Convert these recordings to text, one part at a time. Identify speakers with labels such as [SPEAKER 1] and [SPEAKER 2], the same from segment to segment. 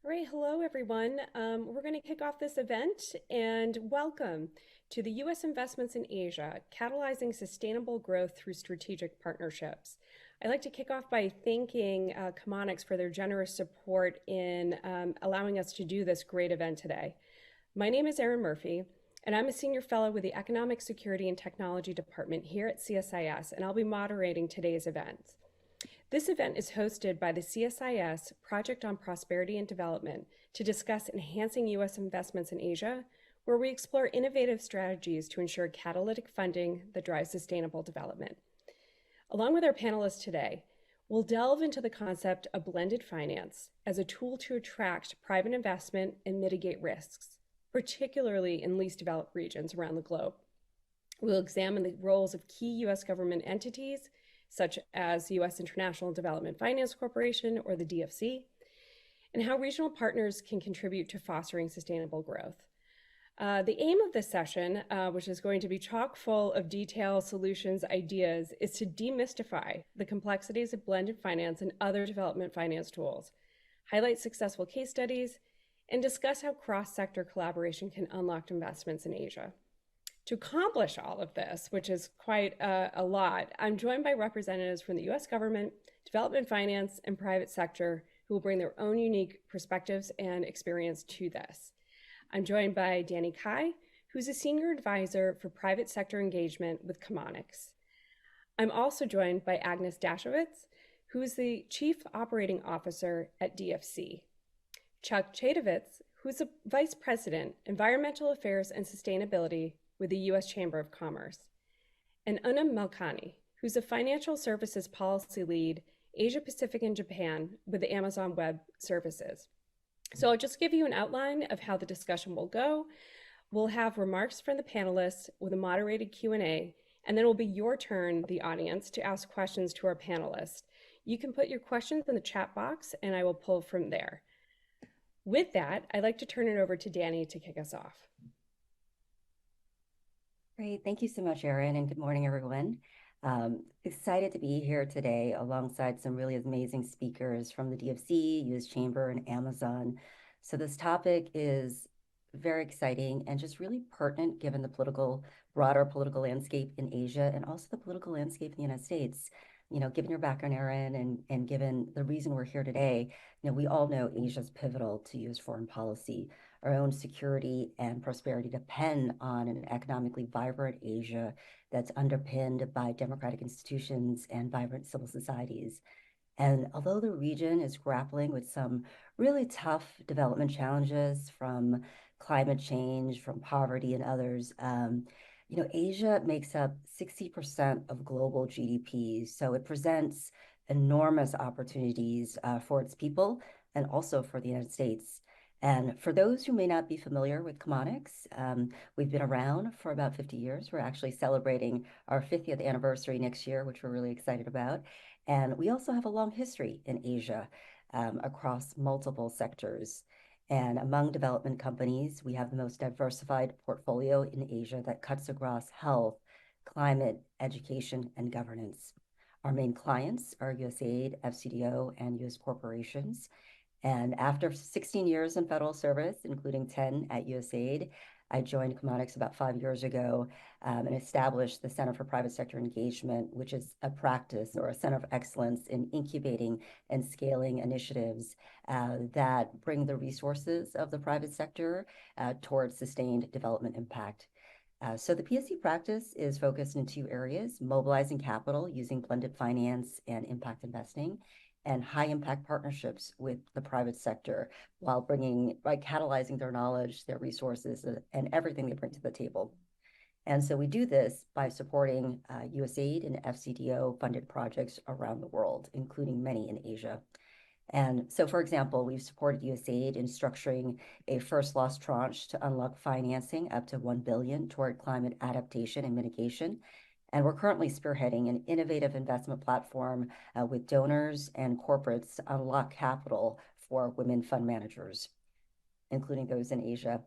[SPEAKER 1] All right, hello everyone. We're going to kick off this event and welcome to the U.S. Investments in Asia, Catalyzing Sustainable Growth Through Strategic Partnerships. I'd like to kick off by thanking Chemonics for their generous support in allowing us to do this great event today. My name is Erin Murphy, and I'm a senior fellow with the Economic Security and Technology Department here at CSIS, and I'll be moderating today's event. This event is hosted by the CSIS Project on Prosperity and Development to discuss enhancing U.S. investments in Asia, where we explore innovative strategies to ensure catalytic funding that drives sustainable development. Along with our panelists today, we'll delve into the concept of blended finance as a tool to attract private investment and mitigate risks, particularly in least developed regions around the globe. We'll examine the roles of key U.S. government entities such as U.S. International Development Finance Corporation, or the DFC, and how regional partners can contribute to fostering sustainable growth. The aim of this session, which is going to be chock full of detail, solutions, ideas, is to demystify the complexities of blended finance and other development finance tools, highlight successful case studies, and discuss how cross-sector collaboration can unlock investments in Asia. To accomplish all of this, which is quite a lot, I'm joined by representatives from the U.S. government, development finance, and private sector who will bring their own unique perspectives and experience to this. I'm joined by Danny Kai, who's a senior advisor for private sector engagement with Chemonics. I'm also joined by Agnes Dashowitz, who is the Chief Operating Officer at DFC. Chuck Chadovitz, who's the Vice President, Environmental Affairs and Sustainability with the U.S. Chamber of Commerce, and Unam Malkani, who's a Financial Services Policy Lead, Asia Pacific and Japan with the Amazon Web Services. So I'll just give you an outline of how the discussion will go. We'll have remarks from the panelists with a moderated Q&A, and then it will be your turn, the audience, to ask questions to our panelists. You can put your questions in the chat box, and I will pull from there. With that, I'd like to turn it over to Danny to kick us off.
[SPEAKER 2] Great. Thank you so much, Erin, and good morning, everyone. Excited to be here today alongside some really amazing speakers from the DFC, U.S. Chamber, and Amazon. So this topic is very exciting and just really pertinent given the broader political landscape in Asia and also the political landscape in the United States. You know, given your background, Erin, and given the reason we're here today, we all know Asia's pivotal to U.S. foreign policy. Our own security and prosperity depend on an economically vibrant Asia that's underpinned by democratic institutions and vibrant civil societies. And although the region is grappling with some really tough development challenges from climate change, from poverty and others, Asia makes up 60% of global GDP. So it presents enormous opportunities for its people and also for the United States. And for those who may not be familiar with Chemonics, we've been around for about 50 years. We're actually celebrating our 50th anniversary next year, which we're really excited about. And we also have a long history in Asia across multiple sectors. And among development companies, we have the most diversified portfolio in Asia that cuts across health, climate, education, and governance. Our main clients are USAID, FCDO, and US corporations. And after 16 years in federal service, including 10 at USAID, I joined Chemonics about 5 years ago and established the Center for Private Sector Engagement, which is a practice or a center of excellence in incubating and scaling initiatives that bring the resources of the private sector towards sustained development impact. So the PSC practice is focused in 2 areas: mobilizing capital using blended finance and impact investing, and high impact partnerships with the private sector while catalyzing their knowledge, their resources, and everything they bring to the table. And so we do this by supporting USAID and FCDO funded projects around the world, including many in Asia. And so, for example, we've supported USAID in structuring a first loss tranche to unlock financing up to $1 billion toward climate adaptation and mitigation. And we're currently spearheading an innovative investment platform with donors and corporates to unlock capital for women fund managers, including those in Asia.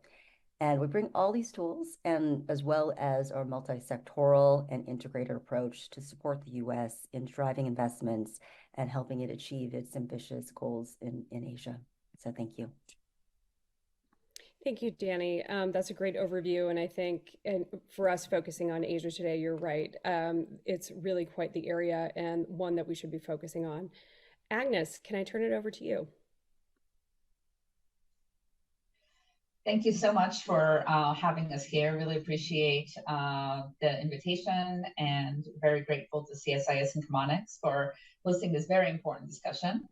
[SPEAKER 2] And we bring all these tools, and as well as our multi-sectoral and integrated approach to support the U.S. in driving investments and helping it achieve its ambitious goals in Asia. So thank you.
[SPEAKER 1] Thank you, Danny. That's a great overview. And I think for us focusing on Asia today, you're right. It's really quite the area and one that we should be focusing on. Agnes, can I turn it over to you?
[SPEAKER 3] Thank you so much for having us here. Really appreciate the invitation and very grateful to CSIS and Chemonics for hosting this very important discussion.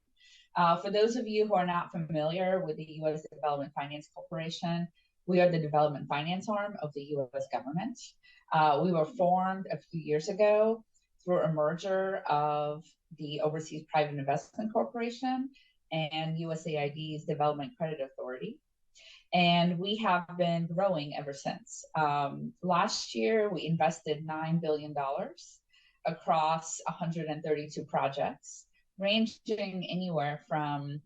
[SPEAKER 3] For those of you who are not familiar with the U.S. Development Finance Corporation, we are the development finance arm of the U.S. government. We were formed a few years ago through a merger of the Overseas Private Investment Corporation and USAID's Development Credit Authority. And we have been growing ever since. Last year, we invested $9 billion across 132 projects, ranging anywhere from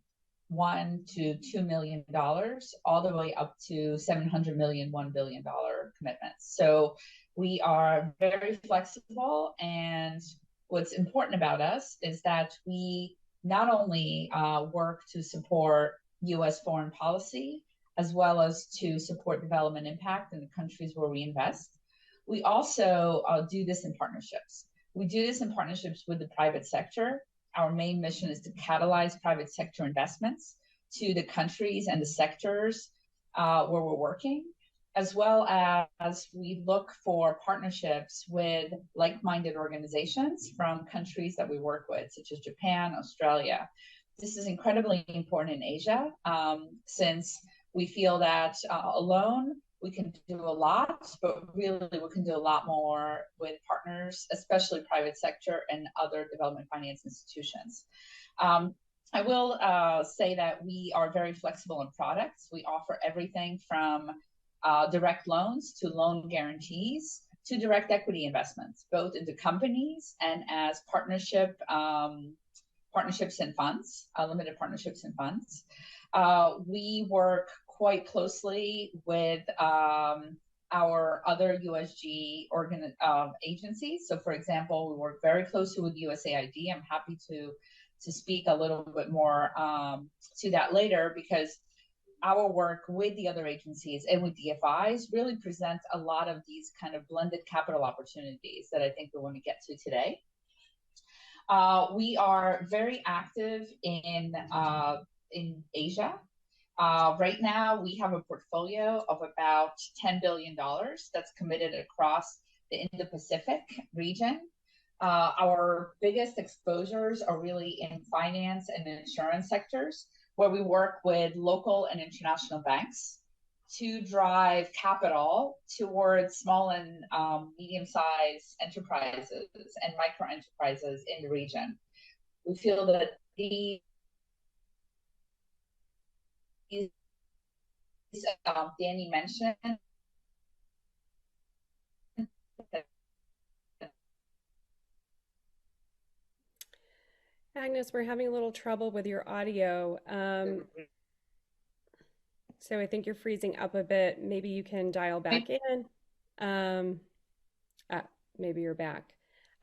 [SPEAKER 3] $1 to $2 million, all the way up to $700 million, $1 billion commitments. So we are very flexible. And what's important about us is that we not only work to support U.S. foreign policy, as well as to support development impact in the countries where we invest. We also do this in partnerships. We do this in partnerships with the private sector. Our main mission is to catalyze private sector investments to the countries and the sectors where we're working, as well as we look for partnerships with like-minded organizations from countries that we work with, such as Japan, Australia. This is incredibly important in Asia, since we feel that alone we can do a lot, but really we can do a lot more with partners, especially private sector and other development finance institutions. I will say that we are very flexible in products. We offer everything from direct loans to loan guarantees to direct equity investments, both into companies and as partnerships and funds, limited partnerships and funds. We work quite closely with our other USG agencies. So, for example, we work very closely with USAID. I'm happy to speak a little bit more to that later, because our work with the other agencies and with DFIs really presents a lot of these kind of blended capital opportunities that I think we want to get to today. We are very active in Asia. Right now, we have a portfolio of about $10 billion that's committed across the Indo-Pacific region. Our biggest exposures are really in finance and insurance sectors, where we work with local and international banks to drive capital towards small and medium-sized enterprises and micro-enterprises in the region. We feel that Danny mentioned,
[SPEAKER 1] Agnes, we're having a little trouble with your audio. So I think you're freezing up a bit. Maybe you can dial back in. Maybe you're back.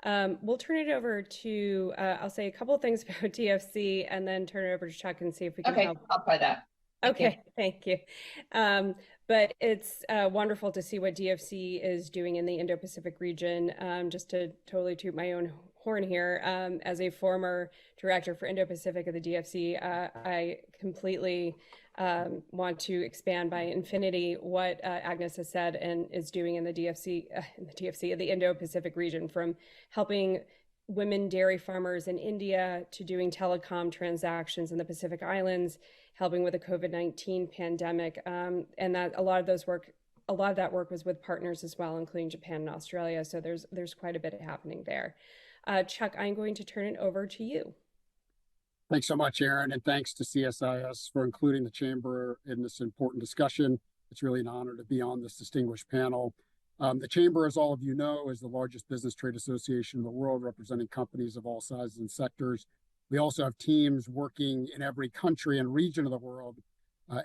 [SPEAKER 1] We'll turn it over to, I'll say a couple of things about DFC and then turn it over to Chuck and see if we can help.
[SPEAKER 3] Okay, I'll try that.
[SPEAKER 1] Okay, thank you. But it's wonderful to see what DFC is doing in the Indo-Pacific region. Just to totally toot my own horn here, as a former director for Indo-Pacific of the DFC, I completely want to expand by infinity what Agnes has said and is doing in the DFC, of the Indo-Pacific region, from helping women dairy farmers in India to doing telecom transactions in the Pacific Islands, helping with the COVID-19 pandemic, and that a lot of that work was with partners as well, including Japan and Australia. So there's quite a bit happening there. Chuck, I'm going to turn it over to you.
[SPEAKER 4] Thanks so much, Erin, and thanks to CSIS for including the Chamber in this important discussion. It's really an honor to be on this distinguished panel. The Chamber, as all of you know, is the largest business trade association in the world, representing companies of all sizes and sectors. We also have teams working in every country and region of the world,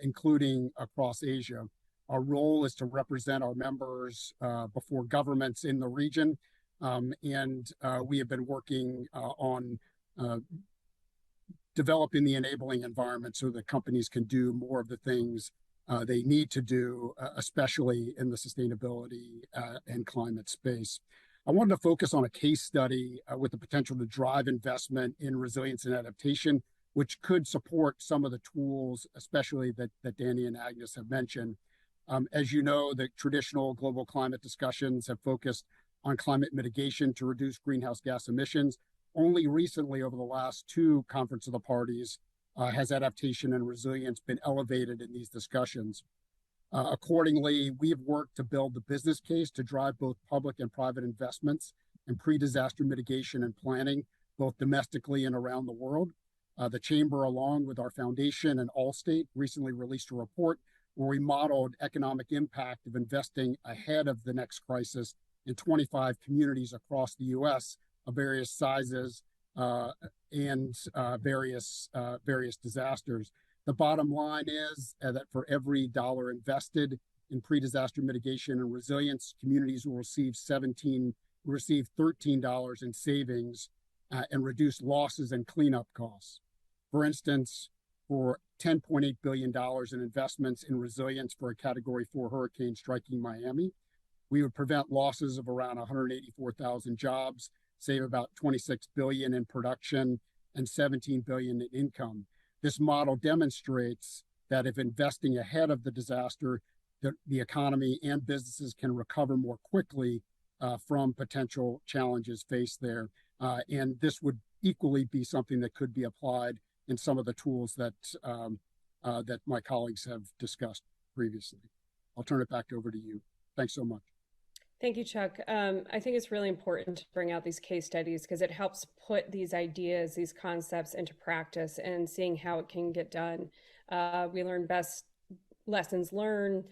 [SPEAKER 4] including across Asia. Our role is to represent our members before governments in the region, and we have been working on developing the enabling environment so that companies can do more of the things they need to do, especially in the sustainability and climate space. I wanted to focus on a case study with the potential to drive investment in resilience and adaptation, which could support some of the tools, especially that Danny and Agnes have mentioned. As you know, the traditional global climate discussions have focused on climate mitigation to reduce greenhouse gas emissions. Only recently, over the last two Conference of the Parties, has adaptation and resilience been elevated in these discussions. Accordingly, we have worked to build the business case to drive both public and private investments in pre-disaster mitigation and planning, both domestically and around the world. The Chamber, along with our foundation and Allstate, recently released a report where we modeled economic impact of investing ahead of the next crisis in 25 communities across the U.S. of various sizes and various disasters. The bottom line is that for every dollar invested in pre-disaster mitigation and resilience, communities will receive $13 in savings and reduce losses and cleanup costs. For instance, for $10.8 billion in investments in resilience for a Category 4 hurricane striking Miami, we would prevent losses of around 184,000 jobs, save about $26 billion in production and $17 billion in income. This model demonstrates that if investing ahead of the disaster, the economy and businesses can recover more quickly from potential challenges faced there. And this would equally be something that could be applied in some of the tools that my colleagues have discussed previously. I'll turn it back over to you. Thanks so much.
[SPEAKER 1] Thank you, Chuck. I think it's really important to bring out these case studies because it helps put these ideas, these concepts into practice and seeing how it can get done. We learn best lessons learned,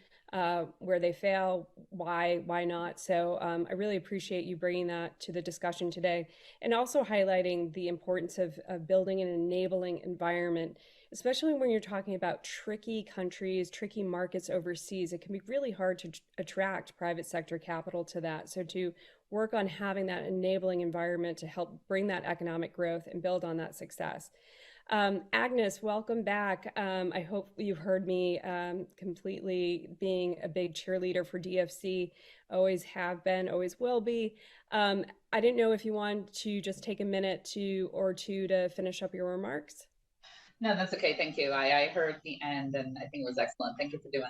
[SPEAKER 1] where they fail, why not. So I really appreciate you bringing that to the discussion today and also highlighting the importance of building an enabling environment, especially when you're talking about tricky countries, tricky markets overseas. It can be really hard to attract private sector capital to that. So to work on having that enabling environment to help bring that economic growth and build on that success. Agnes, welcome back. I hope you've heard me completely being a big cheerleader for DFC. Always have been, always will be. I didn't know if you want to just take a minute or two to finish up your remarks.
[SPEAKER 3] No, that's okay. Thank you. I heard the end and I think it was excellent. Thank you for doing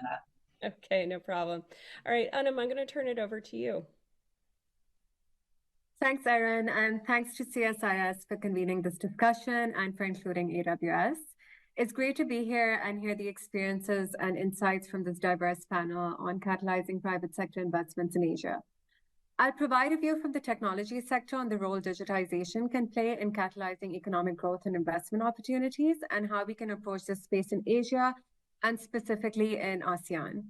[SPEAKER 3] that.
[SPEAKER 1] Okay, no problem. All right, Anam, I'm going to turn it over to you.
[SPEAKER 5] Thanks, Erin, and thanks to CSIS for convening this discussion and for including AWS. It's great to be here and hear the experiences and insights from this diverse panel on catalyzing private sector investments in Asia. I'll provide a view from the technology sector on the role digitization can play in catalyzing economic growth and investment opportunities and how we can approach this space in Asia and specifically in ASEAN.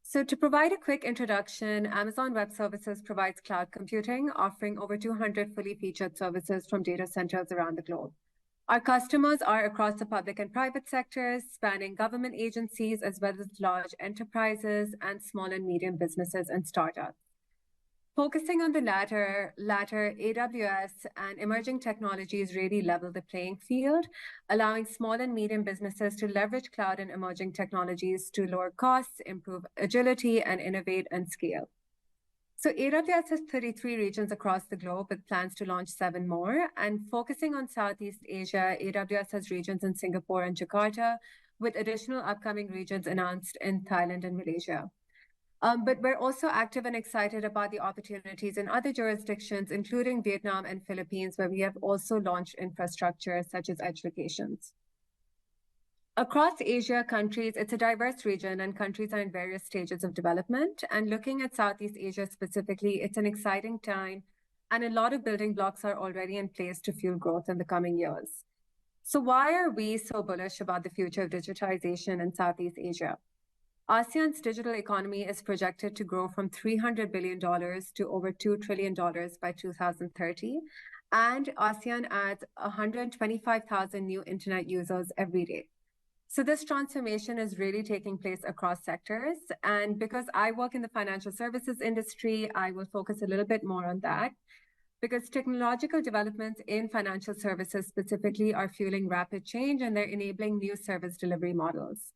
[SPEAKER 5] So to provide a quick introduction, Amazon Web Services provides cloud computing, offering over 200 fully featured services from data centers around the globe. Our customers are across the public and private sectors, spanning government agencies, as well as large enterprises and small and medium businesses and startups. Focusing on the latter, AWS and emerging technologies really level the playing field, allowing small and medium businesses to leverage cloud and emerging technologies to lower costs, improve agility, and innovate and scale. So AWS has 33 regions across the globe with plans to launch 7 more. And focusing on Southeast Asia, AWS has regions in Singapore and Jakarta, with additional upcoming regions announced in Thailand and Malaysia. But we're also active and excited about the opportunities in other jurisdictions, including Vietnam and Philippines, where we have also launched infrastructure such as edge locations. Across Asia countries, it's a diverse region and countries are in various stages of development. And looking at Southeast Asia specifically, it's an exciting time and a lot of building blocks are already in place to fuel growth in the coming years. So why are we so bullish about the future of digitization in Southeast Asia? ASEAN's digital economy is projected to grow from $300 billion to over $2 trillion by 2030, and ASEAN adds 125,000 new internet users every day. So this transformation is really taking place across sectors, and because I work in the financial services industry, I will focus a little bit more on that. because technological developments in financial services specifically are fueling rapid change and they're enabling new service delivery models.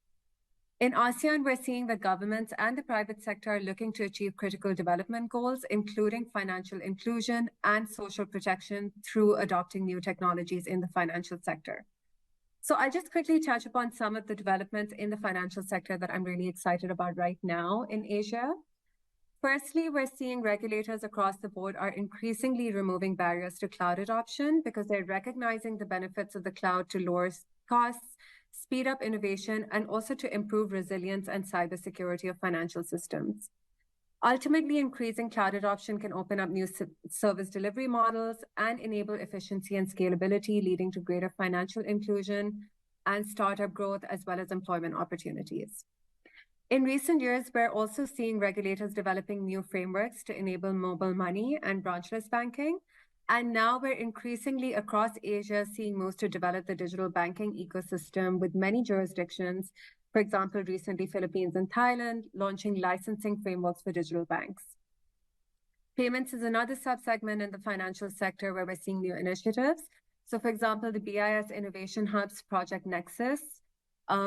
[SPEAKER 5] In ASEAN, we're seeing that governments and the private sector are looking to achieve critical development goals, including financial inclusion and social protection through adopting new technologies in the financial sector. So I'll just quickly touch upon some of the developments in the financial sector that I'm really excited about right now in Asia. Firstly, we're seeing regulators across the board are increasingly removing barriers to cloud adoption because they're recognizing the benefits of the cloud to lower costs, speed up innovation, and also to improve resilience and cybersecurity of financial systems. Ultimately, increasing cloud adoption can open up new service delivery models and enable efficiency and scalability, leading to greater financial inclusion and startup growth, as well as employment opportunities. In recent years, we're also seeing regulators developing new frameworks to enable mobile money and branchless banking. And now we're increasingly across Asia seeing moves to develop the digital banking ecosystem with many jurisdictions. For example, recently Philippines and Thailand launching licensing frameworks for digital banks. Payments is another subsegment in the financial sector where we're seeing new initiatives. So for example, the BIS Innovation Hub's Project Nexus,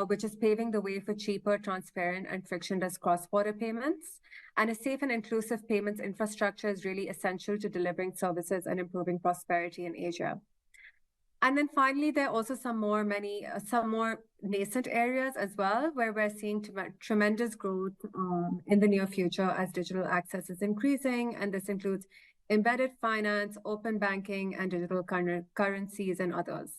[SPEAKER 5] which is paving the way for cheaper, transparent, and frictionless cross-border payments. And a safe and inclusive payments infrastructure is really essential to delivering services and improving prosperity in Asia. And then finally, there are also some more nascent areas as well, where we're seeing tremendous growth in the near future as digital access is increasing. And this includes embedded finance, open banking, and digital currencies and others.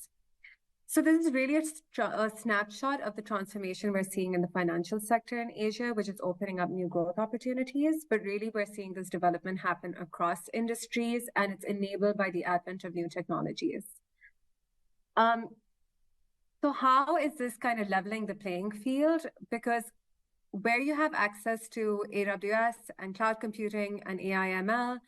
[SPEAKER 5] So this is really a snapshot of the transformation we're seeing in the financial sector in Asia, which is opening up new growth opportunities. But really, we're seeing this development happen across industries, and it's enabled by the advent of new technologies. So how is this kind of leveling the playing field? Because where you have access to AWS and cloud computing and AI/ML,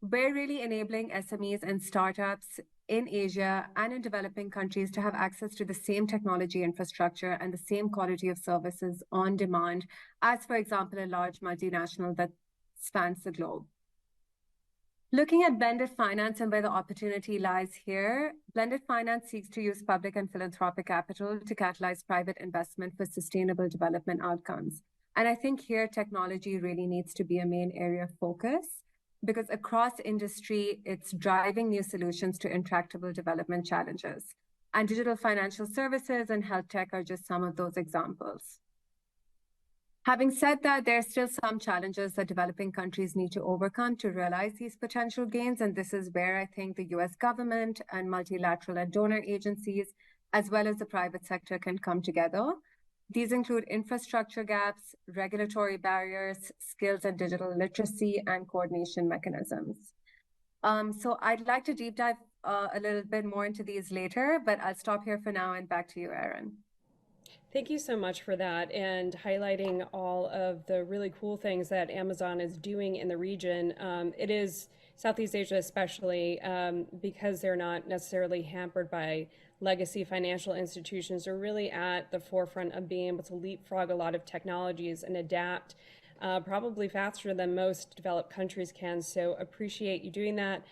[SPEAKER 5] we're really enabling SMEs and startups in Asia and in developing countries to have access to the same technology infrastructure and the same quality of services on demand as, for example, a large multinational that spans the globe. Looking at blended finance and where the opportunity lies here, blended finance seeks to use public and philanthropic capital to catalyze private investment for sustainable development outcomes. And I think here technology really needs to be a main area of focus because across industry, it's driving new solutions to intractable development challenges. And digital financial services and health tech are just some of those examples. Having said that, there are still some challenges that developing countries need to overcome to realize these potential gains. And this is where I think the US government and multilateral and donor agencies, as well as the private sector, can come together. These include infrastructure gaps, regulatory barriers, skills and digital literacy, and coordination mechanisms. So I'd like to deep dive a little bit more into these later, but I'll stop here for now and back to you, Erin.
[SPEAKER 1] Thank you so much for that and highlighting all of the really cool things that Amazon is doing in the region. It is Southeast Asia especially because they're not necessarily hampered by legacy financial institutions. Are really at the forefront of being able to leapfrog a lot of technologies and adapt probably faster than most developed countries can. So appreciate you doing that.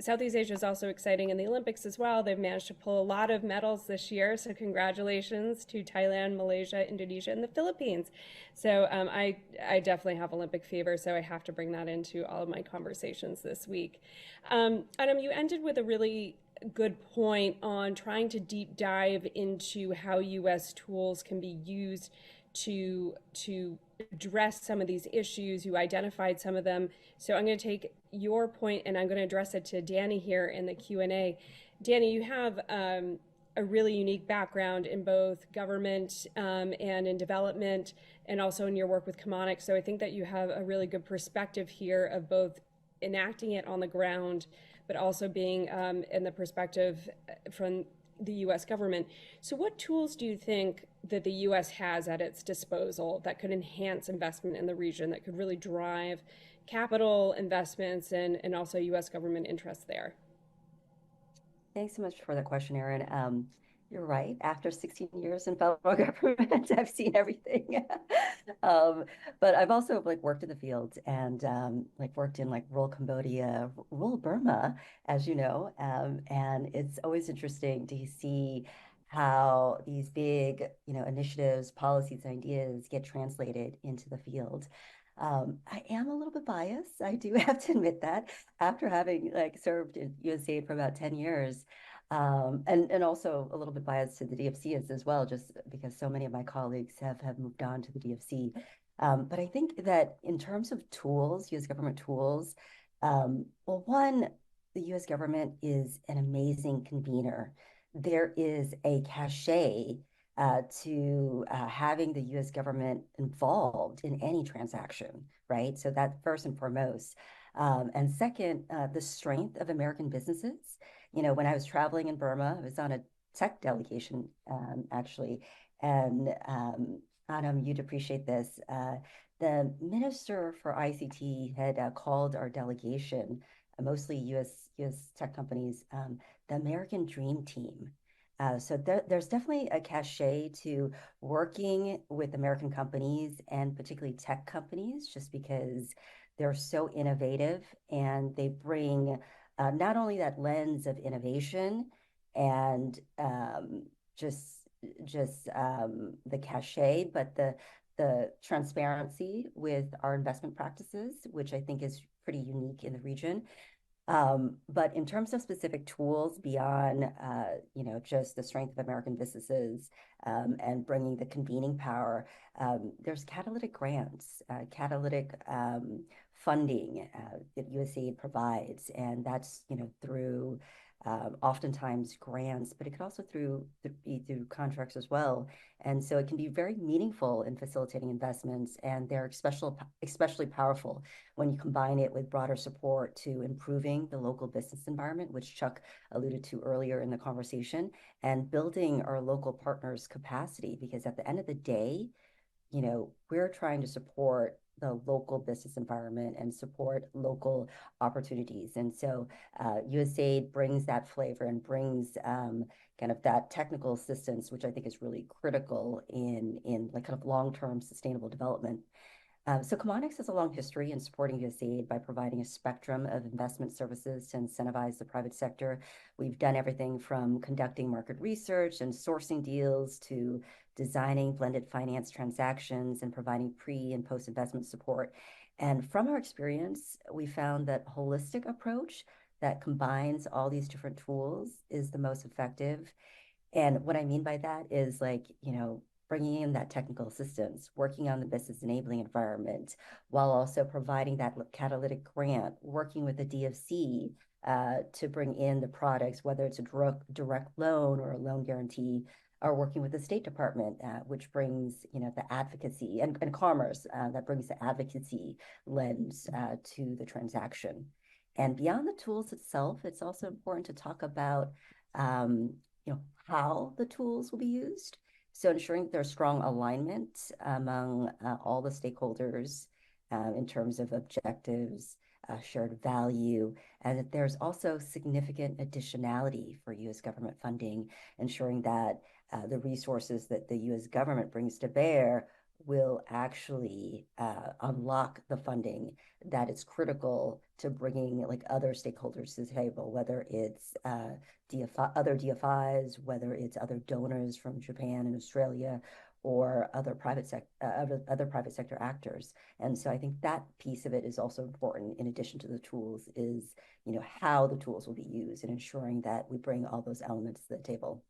[SPEAKER 1] Southeast Asia is also exciting in the Olympics as well. They've managed to pull a lot of medals this year. So congratulations to Thailand, Malaysia, Indonesia, and the Philippines. So I definitely have Olympic fever, so I have to bring that into all of my conversations this week. Adam, you ended with a really good point on trying to deep dive into how U.S. tools can be used to address some of these issues. You identified some of them. So I'm going to take your point and I'm going to address it to Danny here in the Q&A. Danny, you have a really unique background in both government and in development and also in your work with Chemonics. So I think that you have a really good perspective here of both enacting it on the ground, but also being in the perspective from the U.S. government. So what tools do you think that the U.S. has at its disposal that could enhance investment in the region, that could really drive capital investments and also U.S. government interest there?
[SPEAKER 2] Thanks so much for the question, Erin. You're right. After 16 years in federal government, I've seen everything. But I've also like worked in the field and like worked in like rural Cambodia, rural Burma, as you know. And it's always interesting to see how these big, initiatives, policies, and ideas get translated into the field. I am a little bit biased. I do have to admit that after having like served in USAID for about 10 years. And also a little bit biased to the DFC as well, just because so many of my colleagues have moved on to the DFC. But I think that in terms of tools, US government tools, well, one, the US government is an amazing convener. There is a cachet to having the US government involved in any transaction, right? So that first and foremost. And second, the strength of American businesses. When I was traveling in Burma, I was on a tech delegation, actually. And Adam, you'd appreciate this. The Minister for ICT had called our delegation, mostly US tech companies, the American Dream Team. So there's definitely a cachet to working with American companies and particularly tech companies, just because they're so innovative and they bring not only that lens of innovation and just the cachet, but the transparency with our investment practices, which I think is pretty unique in the region. But in terms of specific tools beyond, just the strength of American businesses and bringing the convening power, there's catalytic grants, catalytic funding that USAID provides, and that's through oftentimes grants, but it could also be through contracts as well. And so it can be very meaningful in facilitating investments, and they're especially powerful when you combine it with broader support to improving the local business environment, which Chuck alluded to earlier in the conversation, and building our local partners' capacity. Because at the end of the day, we're trying to support the local business environment and support local opportunities. And so USAID brings that flavor and brings kind of that technical assistance, which I think is really critical in like kind of long-term sustainable development. So Chemonics has a long history in supporting USAID by providing a spectrum of investment services to incentivize the private sector. We've done everything from conducting market research and sourcing deals to designing blended finance transactions and providing pre and post-investment support. And from our experience, we found that holistic approach that combines all these different tools is the most effective. And what I mean by that is like, bringing in that technical assistance, working on the business enabling environment, while also providing that catalytic grant, working with the DFC to bring in the products, whether it's a direct loan or a loan guarantee, or working with the State Department, which brings, the advocacy and commerce that brings the advocacy lens to the transaction. And beyond the tools itself, it's also important to talk about, how the tools will be used. So ensuring there's strong alignment among all the stakeholders in terms of objectives, shared value, and that there's also significant additionality for U.S. government funding, ensuring that the resources that the U.S. government brings to bear will actually unlock the funding that is critical to bringing like other stakeholders to the table, whether it's other DFIs, whether it's other donors from Japan and Australia, or other private sector actors. And so I think that piece of it is also important. In addition to the tools, is how the tools will be used and ensuring that we bring all those elements to the table.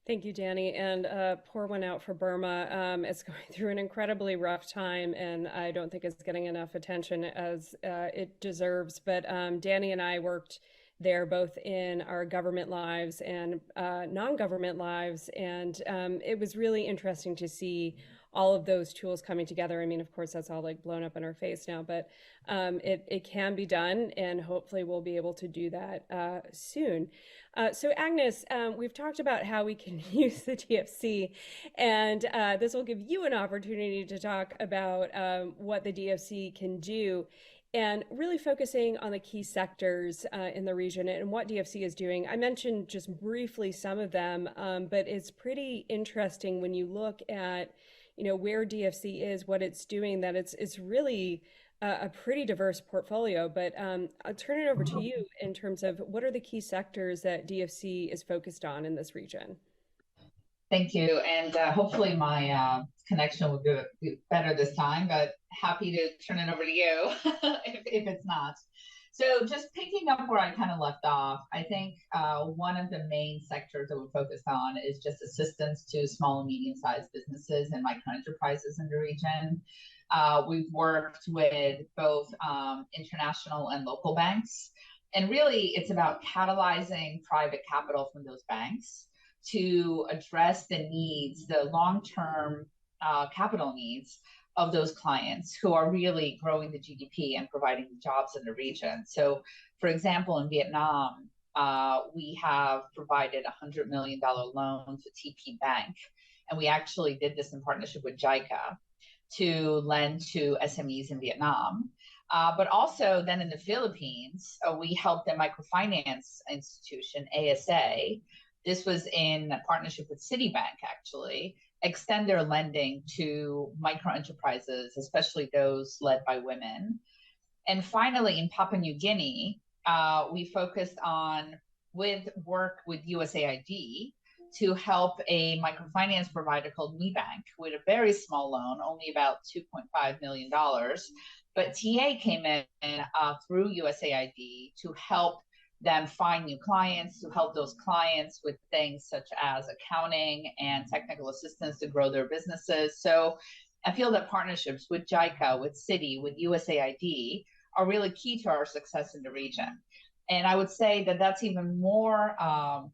[SPEAKER 1] Thank you, Danny. And pour one out for Burma. It's going through an incredibly rough time, and I don't think it's getting enough attention as it deserves. But Danny and I worked there both in our government lives and non-government lives. And it was really interesting to see all of those tools coming together. I mean, of course, that's all like blown up in our face now, but it can be done, and hopefully we'll be able to do that soon. So Agnes, we've talked about how we can use the DFC, and this will give you an opportunity to talk about what the DFC can do. and really focusing on the key sectors in the region and what DFC is doing. I mentioned just briefly some of them, but it's pretty interesting when you look at, where DFC is, what it's doing, that it's really a pretty diverse portfolio. But I'll turn it over to you in terms of what are the key sectors that DFC is focused on in this region.
[SPEAKER 3] Thank you. And hopefully my connection will be better this time, but happy to turn it over to you if it's not. So just picking up where I kind of left off, I think one of the main sectors that we're focused on is just assistance to small and medium-sized businesses and micro enterprises in the region. We've worked with both international and local banks. And really, it's about catalyzing private capital from those banks to address the needs, the long-term capital needs of those clients who are really growing the GDP and providing jobs in the region. So, for example, in Vietnam, we have provided a $100 million loan to TP Bank, and we actually did this in partnership with JICA to lend to SMEs in Vietnam. But also then in the Philippines, we helped the microfinance institution, ASA. This was in partnership with Citibank, actually, extend their lending to micro enterprises, especially those led by women. And finally, in Papua New Guinea, we focused on work with USAID to help a microfinance provider called MiBank with a very small loan, only about $2.5 million. But TA came in through USAID to help them find new clients, to help those clients with things such as accounting and technical assistance to grow their businesses. So I feel that partnerships with JICA, with Citi, with USAID are really key to our success in the region. And I would say that that's even more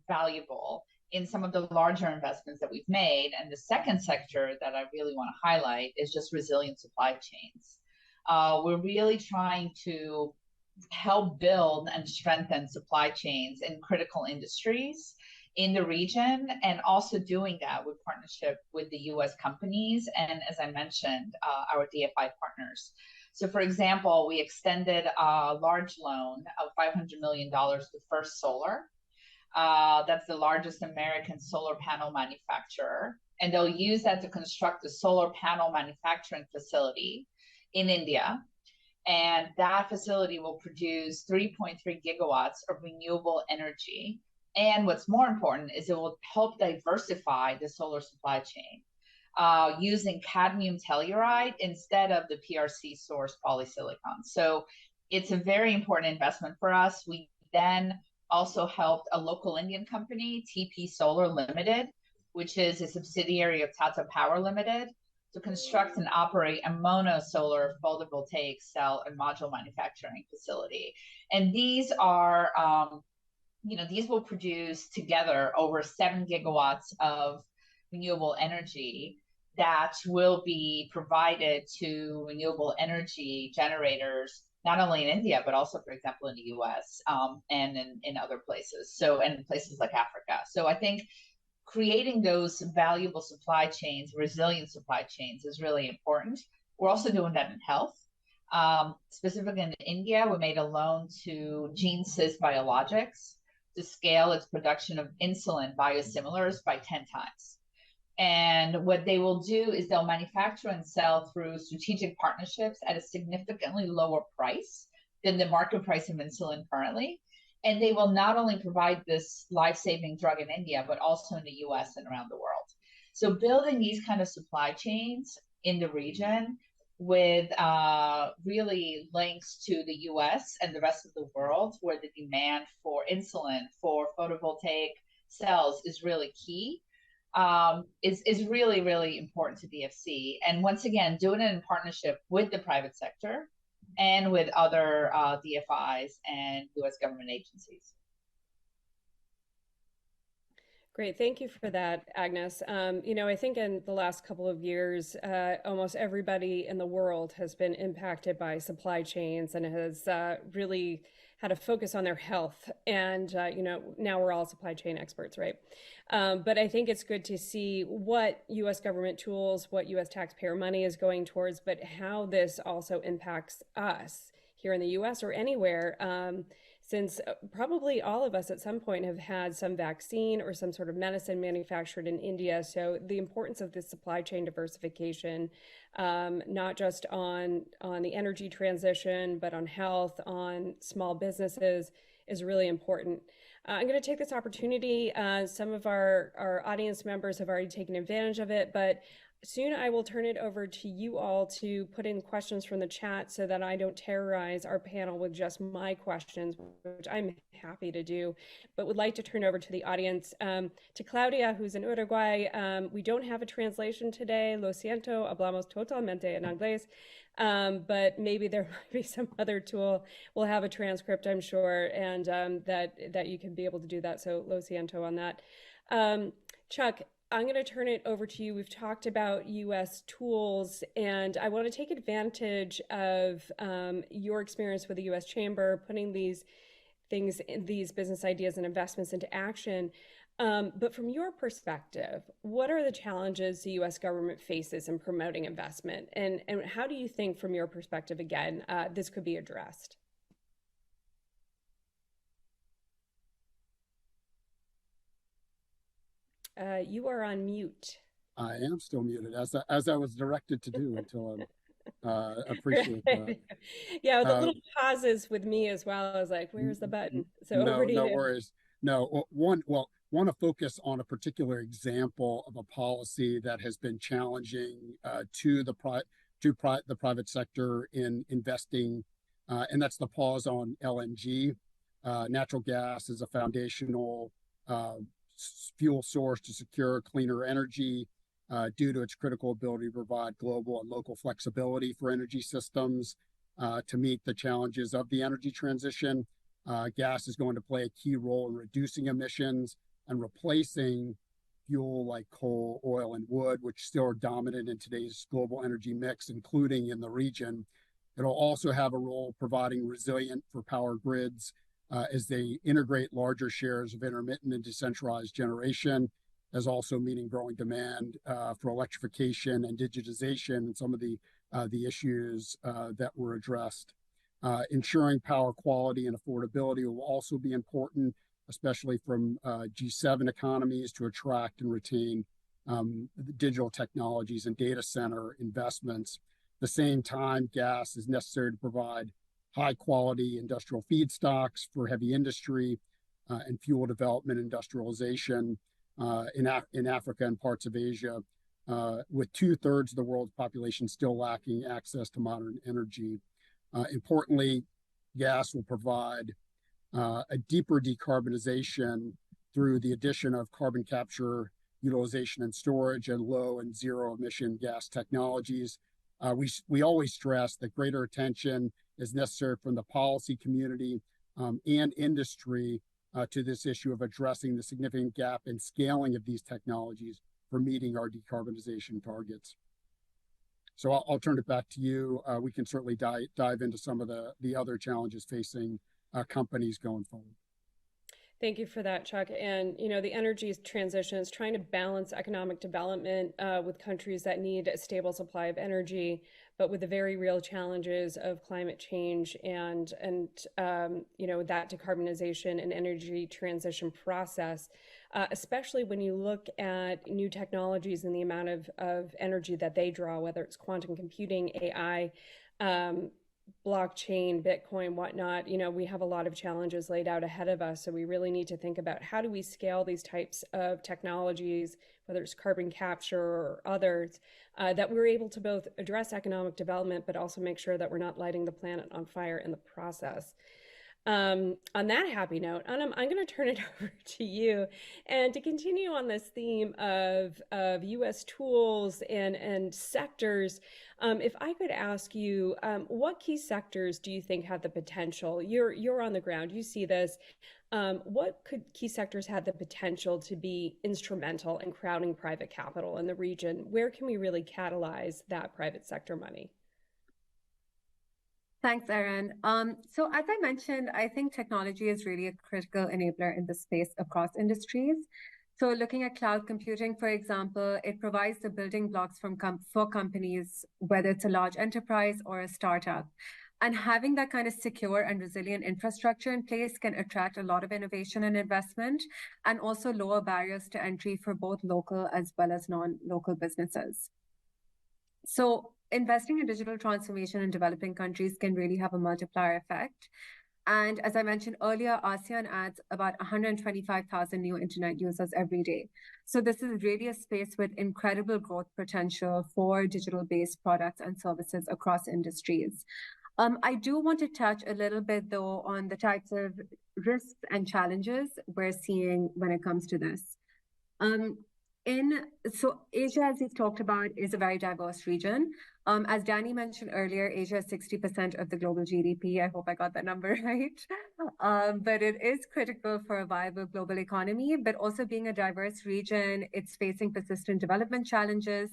[SPEAKER 3] valuable in some of the larger investments that we've made. And the second sector that I really want to highlight is just resilient supply chains. We're really trying to help build and strengthen supply chains in critical industries in the region, and also doing that with partnership with the US companies and, as I mentioned, our DFI partners. So for example, we extended a large loan of $500 million to First Solar. That's the largest American solar panel manufacturer, and they'll use that to construct a solar panel manufacturing facility in India. And that facility will produce 3.3 gigawatts of renewable energy. And what's more important is it will help diversify the solar supply chain using cadmium telluride instead of the PRC source polysilicon. So it's a very important investment for us. We then also helped a local Indian company, TP Solar Limited, which is a subsidiary of Tata Power Limited, to construct and operate a mono-solar photovoltaic cell and module manufacturing facility. And these are, these will produce together over 7 gigawatts of renewable energy that will be provided to renewable energy generators, not only in India, but also, for example, in the US and in other places. So, and in places like Africa. So I think creating those valuable supply chains, resilient supply chains, is really important. We're also doing that in health. Specifically in India, we made a loan to CSIS Biologics to scale its production of insulin biosimilars by 10 times. And what they will do is they'll manufacture and sell through strategic partnerships at a significantly lower price than the market price of insulin currently. And they will not only provide this life-saving drug in India, but also in the US and around the world. So building these kind of supply chains in the region with really links to the US and the rest of the world, where the demand for insulin, for photovoltaic cells is really key, is really, really important to DFC. And once again, doing it in partnership with the private sector and with other DFIs and US government agencies.
[SPEAKER 1] Great, thank you for that, Agnes. I think in the last couple of years, almost everybody in the world has been impacted by supply chains and has really had a focus on their health. And, now we're all supply chain experts, right? But I think it's good to see what US government tools, what US taxpayer money is going towards, but how this also impacts us here in the US or anywhere, since probably all of us at some point have had some vaccine or some sort of medicine manufactured in India. So the importance of this supply chain diversification, not just on the energy transition, but on health, on small businesses, is really important. I'm going to take this opportunity. Some of our audience members have already taken advantage of it, but soon I will turn it over to you all to put in questions from the chat so that I don't terrorize our panel with just my questions, which I'm happy to do, but would like to turn over to the audience. To Claudia, who's in Uruguay, we don't have a translation today. Lo siento, hablamos totalmente en inglés. But maybe there might be some other tool. We'll have a transcript, I'm sure, and that you can be able to do that. So lo siento on that. Chuck, I'm going to turn it over to you. We've talked about U.S. tools, and I want to take advantage of your experience with the U.S. Chamber, putting these things, these business ideas and investments into action. But from your perspective, what are the challenges the U.S. government faces in promoting investment? And how do you think, from your perspective, again, this could be addressed? You are on mute.
[SPEAKER 4] I am still muted, as I was directed to do until I appreciate that.
[SPEAKER 1] Yeah, the little pauses with me as well. I was like, where's the button? So over to you.
[SPEAKER 4] No worries. No, want to focus on a particular example of a policy that has been challenging to the private sector in investing, and that's the pause on LNG. Natural gas is a foundational fuel source to secure cleaner energy due to its critical ability to provide global and local flexibility for energy systems to meet the challenges of the energy transition. Gas is going to play a key role in reducing emissions and replacing fuel like coal, oil, and wood, which still are dominant in today's global energy mix, including in the region. It'll also have a role providing resilient for power grids as they integrate larger shares of intermittent and decentralized generation, as also meeting growing demand for electrification and digitization and some of the issues that were addressed. Ensuring power quality and affordability will also be important, especially from G7 economies to attract and retain digital technologies and data center investments. At the same time, gas is necessary to provide high quality industrial feedstocks for heavy industry and fuel development industrialization in Africa and parts of Asia, with 2/3 of the world's population still lacking access to modern energy. Importantly, gas will provide a deeper decarbonization through the addition of carbon capture, utilization and storage, and low and zero emission gas technologies. We always stress that greater attention is necessary from the policy community and industry to this issue of addressing the significant gap in scaling of these technologies for meeting our decarbonization targets. So I'll turn it back to you. We can certainly dive into some of the other challenges facing companies going forward.
[SPEAKER 1] Thank you for that, Chuck. And, you know, the energy transition is trying to balance economic development with countries that need a stable supply of energy, but with the very real challenges of climate change and you know, that decarbonization and energy transition process, especially when you look at new technologies and the amount of energy that they draw, whether it's quantum computing, AI, blockchain, Bitcoin, whatnot. You know, we have a lot of challenges laid out ahead of us. So we really need to think about how do we scale these types of technologies, whether it's carbon capture or others, that we're able to both address economic development, but also make sure that we're not lighting the planet on fire in the process. On that happy note, Anam, I'm going to turn it over to you. And to continue on this theme of U.S. tools and sectors, if I could ask you, what key sectors do you think have the potential? You're on the ground, you see this. What key sectors have the potential to be instrumental in crowding private capital in the region? Where can we really catalyze that private sector money?
[SPEAKER 5] Thanks, Erin. So as I mentioned, I think technology is really a critical enabler in this space across industries. So looking at cloud computing, for example, it provides the building blocks for companies, whether it's a large enterprise or a startup. And having that kind of secure and resilient infrastructure in place can attract a lot of innovation and investment, and also lower barriers to entry for both local as well as non-local businesses. So investing in digital transformation in developing countries can really have a multiplier effect. And as I mentioned earlier, ASEAN adds about 125,000 new internet users every day. So this is really a space with incredible growth potential for digital-based products and services across industries. I do want to touch a little bit, though, on the types of risks and challenges we're seeing when it comes to this. So Asia, as we've talked about, is a very diverse region. As Danny mentioned earlier, Asia is 60% of the global GDP. I hope I got that number right. But it is critical for a viable global economy, but also being a diverse region, it's facing persistent development challenges,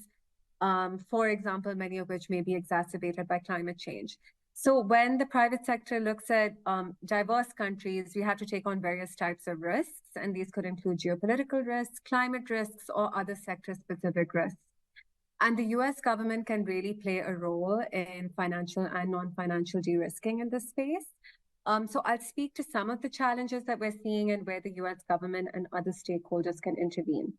[SPEAKER 5] for example, many of which may be exacerbated by climate change. So when the private sector looks at diverse countries, we have to take on various types of risks, and these could include geopolitical risks, climate risks, or other sector-specific risks. And the US government can really play a role in financial and non-financial de-risking in this space. So I'll speak to some of the challenges that we're seeing and where the US government and other stakeholders can intervene.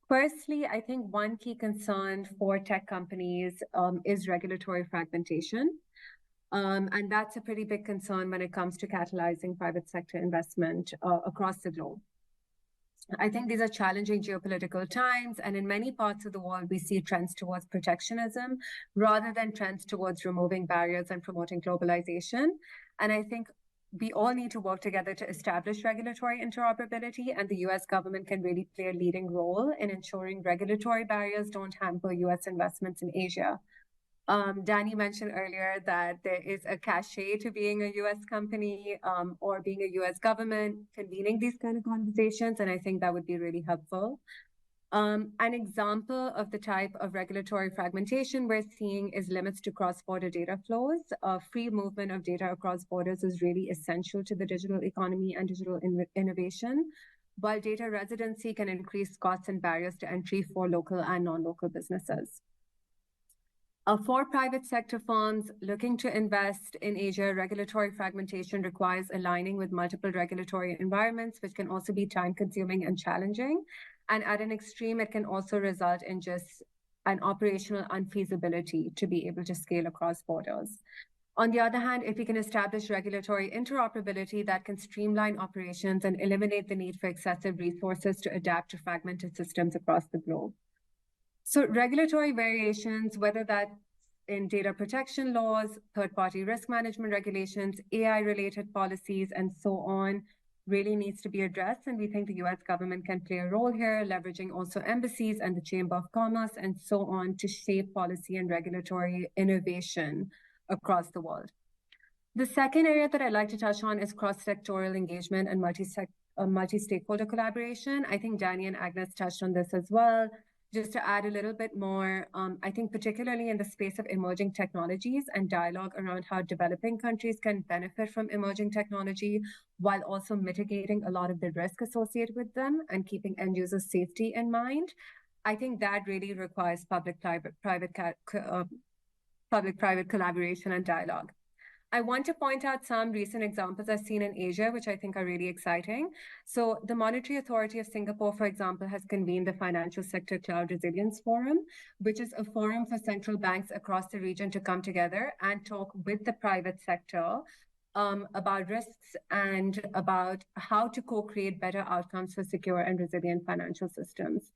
[SPEAKER 5] Firstly, I think one key concern for tech companies is regulatory fragmentation. And that's a pretty big concern when it comes to catalyzing private sector investment across the globe. I think these are challenging geopolitical times, and in many parts of the world, we see trends towards protectionism rather than trends towards removing barriers and promoting globalization. And I think we all need to work together to establish regulatory interoperability, and the US government can really play a leading role in ensuring regulatory barriers don't hamper US investments in Asia. Danny mentioned earlier that there is a cachet to being a US company or being a US government convening these kind of conversations, and I think that would be really helpful. An example of the type of regulatory fragmentation we're seeing is limits to cross-border data flows. Free movement of data across borders is really essential to the digital economy and digital innovation, while data residency can increase costs and barriers to entry for local and non-local businesses. For private sector firms looking to invest in Asia, regulatory fragmentation requires aligning with multiple regulatory environments, which can also be time-consuming and challenging. And at an extreme, it can also result in just an operational unfeasibility to be able to scale across borders. On the other hand, if we can establish regulatory interoperability that can streamline operations and eliminate the need for excessive resources to adapt to fragmented systems across the globe. So regulatory variations, whether that's in data protection laws, third-party risk management regulations, AI-related policies, and so on, really needs to be addressed. And we think the US government can play a role here, leveraging also embassies and the Chamber of Commerce and so on to shape policy and regulatory innovation across the world. The second area that I'd like to touch on is cross-sectoral engagement and multi-stakeholder collaboration. I think Danny and Agnes touched on this as well. Just to add a little bit more, I think particularly in the space of emerging technologies and dialogue around how developing countries can benefit from emerging technology while also mitigating a lot of the risk associated with them and keeping end user safety in mind, I think that really requires public-private collaboration and dialogue. I want to point out some recent examples I've seen in Asia, which I think are really exciting. So the Monetary Authority of Singapore, for example, has convened the Financial Sector Cloud Resilience Forum, which is a forum for central banks across the region to come together and talk with the private sector about risks and about how to co-create better outcomes for secure and resilient financial systems.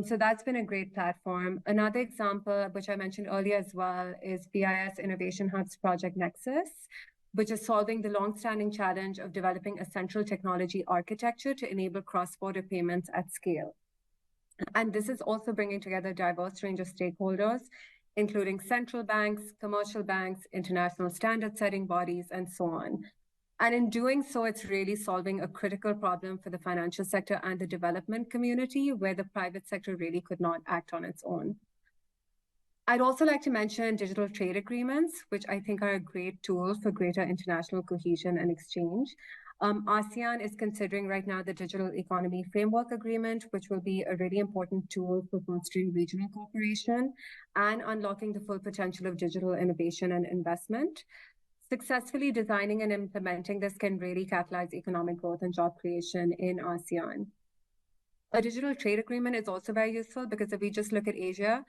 [SPEAKER 5] So that's been a great platform. Another example, which I mentioned earlier as well, is BIS Innovation Hub's Project Nexus, which is solving the long-standing challenge of developing a central technology architecture to enable cross-border payments at scale. And this is also bringing together a diverse range of stakeholders, including central banks, commercial banks, international standard-setting bodies, and so on. And in doing so, it's really solving a critical problem for the financial sector and the development community where the private sector really could not act on its own. I'd also like to mention digital trade agreements, which I think are a great tool for greater international cohesion and exchange. ASEAN is considering right now the Digital Economy Framework Agreement, which will be a really important tool for fostering regional cooperation and unlocking the full potential of digital innovation and investment. successfully designing and implementing this can really catalyze economic growth and job creation in ASEAN. A digital trade agreement is also very useful because if we just look at Asia,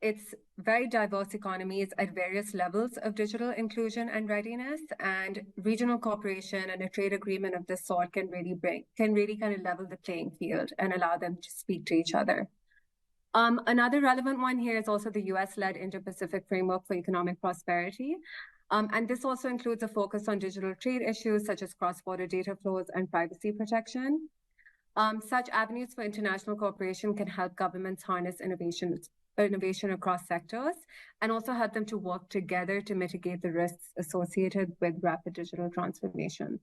[SPEAKER 5] it's very diverse economies at various levels of digital inclusion and readiness, and regional cooperation and a trade agreement of this sort can really kind of level the playing field and allow them to speak to each other. Another relevant one here is also the US-led Indo-Pacific Framework for Economic Prosperity. And this also includes a focus on digital trade issues such as cross-border data flows and privacy protection. Such avenues for international cooperation can help governments harness innovation across sectors and also help them to work together to mitigate the risks associated with rapid digital transformation.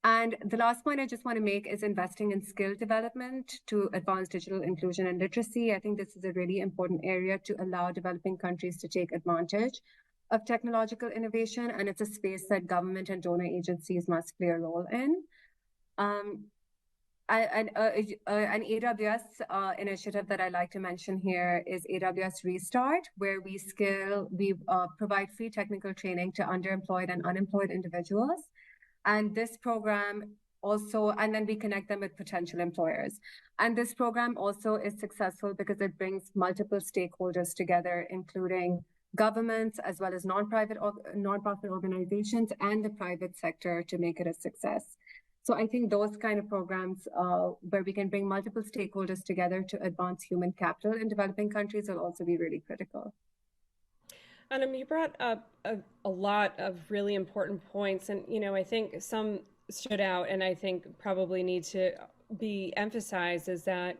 [SPEAKER 5] And the last point I just want to make is investing in skill development to advance digital inclusion and literacy. I think this is a really important area to allow developing countries to take advantage of technological innovation, and it's a space that government and donor agencies must play a role in. An AWS initiative that I like to mention here is AWS Restart, where we provide free technical training to underemployed and unemployed individuals. And this program also, and then we connect them with potential employers. And this program also is successful because it brings multiple stakeholders together, including governments, as well as nonprofit organizations and the private sector to make it a success. So I think those kind of programs where we can bring multiple stakeholders together to advance human capital in developing countries will also be really critical.
[SPEAKER 1] You brought up a lot of really important points, and I think some stood out, and I think probably need to be emphasized is that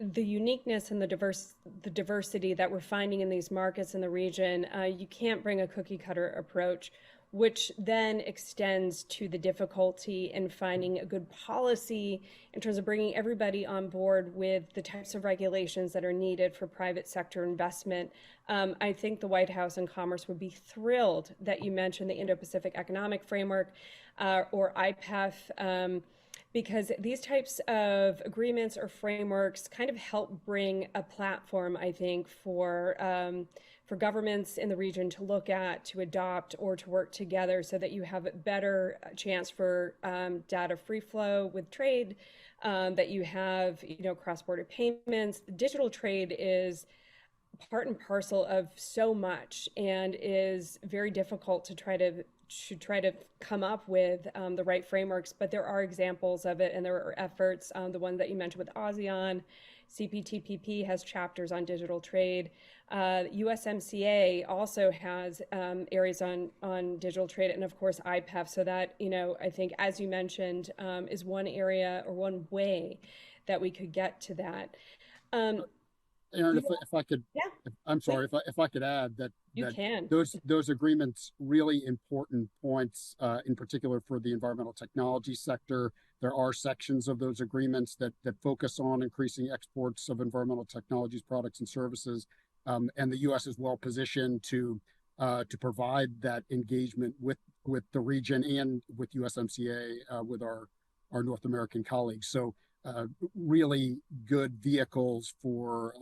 [SPEAKER 1] the uniqueness and the diversity that we're finding in these markets in the region, you can't bring a cookie cutter approach, which then extends to the difficulty in finding a good policy in terms of bringing everybody on board with the types of regulations that are needed for private sector investment. I think the White House and Commerce would be thrilled that you mentioned the Indo-Pacific Economic Framework or IPEF, because these types of agreements or frameworks kind of help bring a platform, I think, for governments in the region to look at, to adopt, or to work together so that you have a better chance for data free flow with trade, that you have, cross-border payments. Digital trade is part and parcel of so much and is very difficult to try to come up with the right frameworks, but there are examples of it and there are efforts. The one that you mentioned with ASEAN, CPTPP has chapters on digital trade. USMCA also has areas on digital trade, and of course IPEF. So that, I think, as you mentioned, is one area or one way that we could get to that.
[SPEAKER 4] Aaron, if I could,
[SPEAKER 1] yeah,
[SPEAKER 4] I'm sorry, if I could add that,
[SPEAKER 1] you can.
[SPEAKER 4] Those agreements, really important points, in particular for the environmental technology sector. There are sections of those agreements that focus on increasing exports of environmental technologies, products, and services. And the U.S. is well positioned to provide that engagement with the region and with USMCA, with our North American colleagues. So really good vehicles for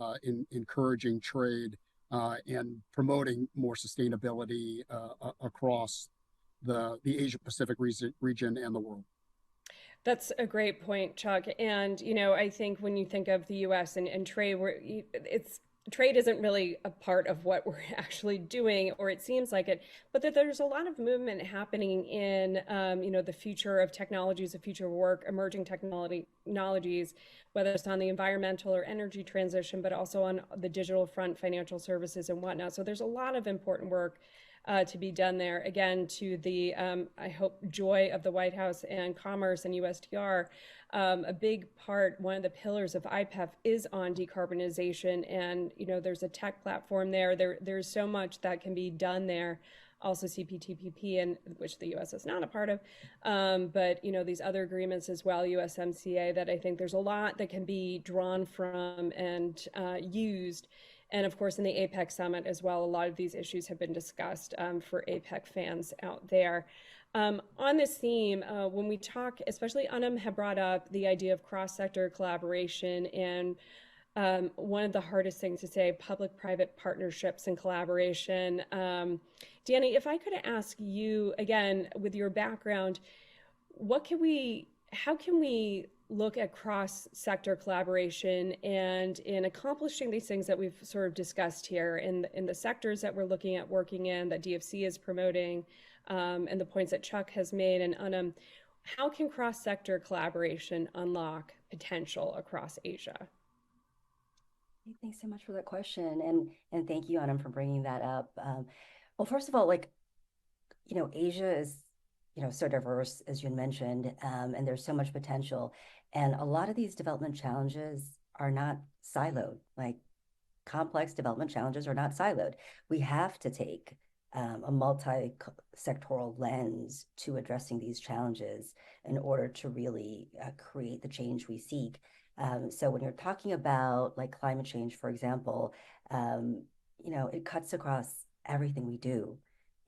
[SPEAKER 4] encouraging trade and promoting more sustainability across the Asia Pacific region and the world.
[SPEAKER 1] That's a great point, Chuck. And, I think when you think of the U.S. and trade, trade isn't really a part of what we're actually doing, or it seems like it, but that there's a lot of movement happening in, the future of technologies, the future of work, emerging technologies, whether it's on the environmental or energy transition, but also on the digital front, financial services and whatnot. So there's a lot of important work to be done there. Again, to the, I hope, joy of the White House and Commerce and USTR, a big part, one of the pillars of IPEF is on decarbonization. And, there's a tech platform there. There's so much that can be done there. Also CPTPP, and which the U.S. is not a part of, but these other agreements as well, USMCA, that I think there's a lot that can be drawn from and used. And of course, in the APEC summit as well, a lot of these issues have been discussed for APEC fans out there. On this theme, when we talk, especially Anam had brought up the idea of cross-sector collaboration and one of the hardest things to say, public-private partnerships and collaboration. Danny, if I could ask you again, with your background, how can we look at cross-sector collaboration and in accomplishing these things that we've sort of discussed here in the sectors that we're looking at working in, that DFC is promoting, and the points that Chuck has made, and Anam, how can cross-sector collaboration unlock potential across Asia?
[SPEAKER 2] Hey, thanks so much for that question, and thank you, Anam, for bringing that up. Well, first of all, like Asia is so diverse as you mentioned, and there's so much potential, and a lot of these development challenges are not siloed. Like complex development challenges are not siloed. We have to take a multi-sectoral lens to addressing these challenges in order to really create the change we seek. So when you're talking about like climate change, for example, it cuts across everything we do.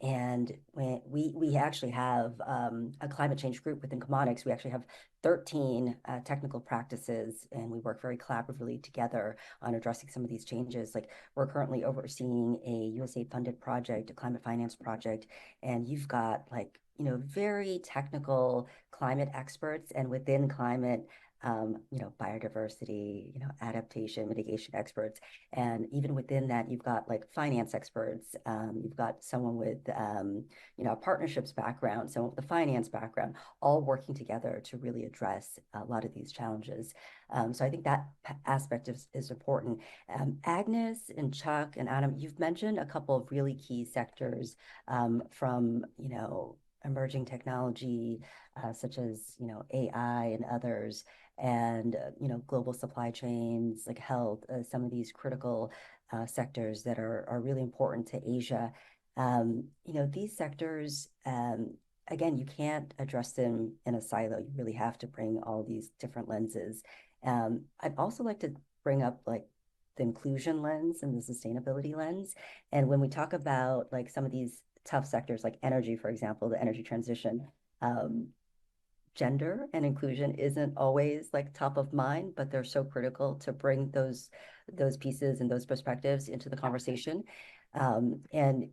[SPEAKER 2] And when we actually have a climate change group within Chemonics, we actually have 13 technical practices, and we work very collaboratively together on addressing some of these changes. Like we're currently overseeing a USAID funded project, a climate finance project, and you've got like, very technical climate experts, and within climate, biodiversity, adaptation, mitigation experts. And even within that, you've got like finance experts. You've got someone with, a partnerships background, someone with a finance background, all working together to really address a lot of these challenges. So I think that aspect is important. Agnes and Chuck and Adam, you've mentioned a couple of really key sectors from, emerging technology, such as, AI and others, and global supply chains like health, some of these critical sectors that are really important to Asia. These sectors, again, you can't address them in a silo. You really have to bring all these different lenses. I'd also like to bring up like the inclusion lens and the sustainability lens. And when we talk about like some of these tough sectors like energy, for example, the energy transition, gender and inclusion isn't always like top of mind, but they're so critical to bring those pieces and those perspectives into the conversation. And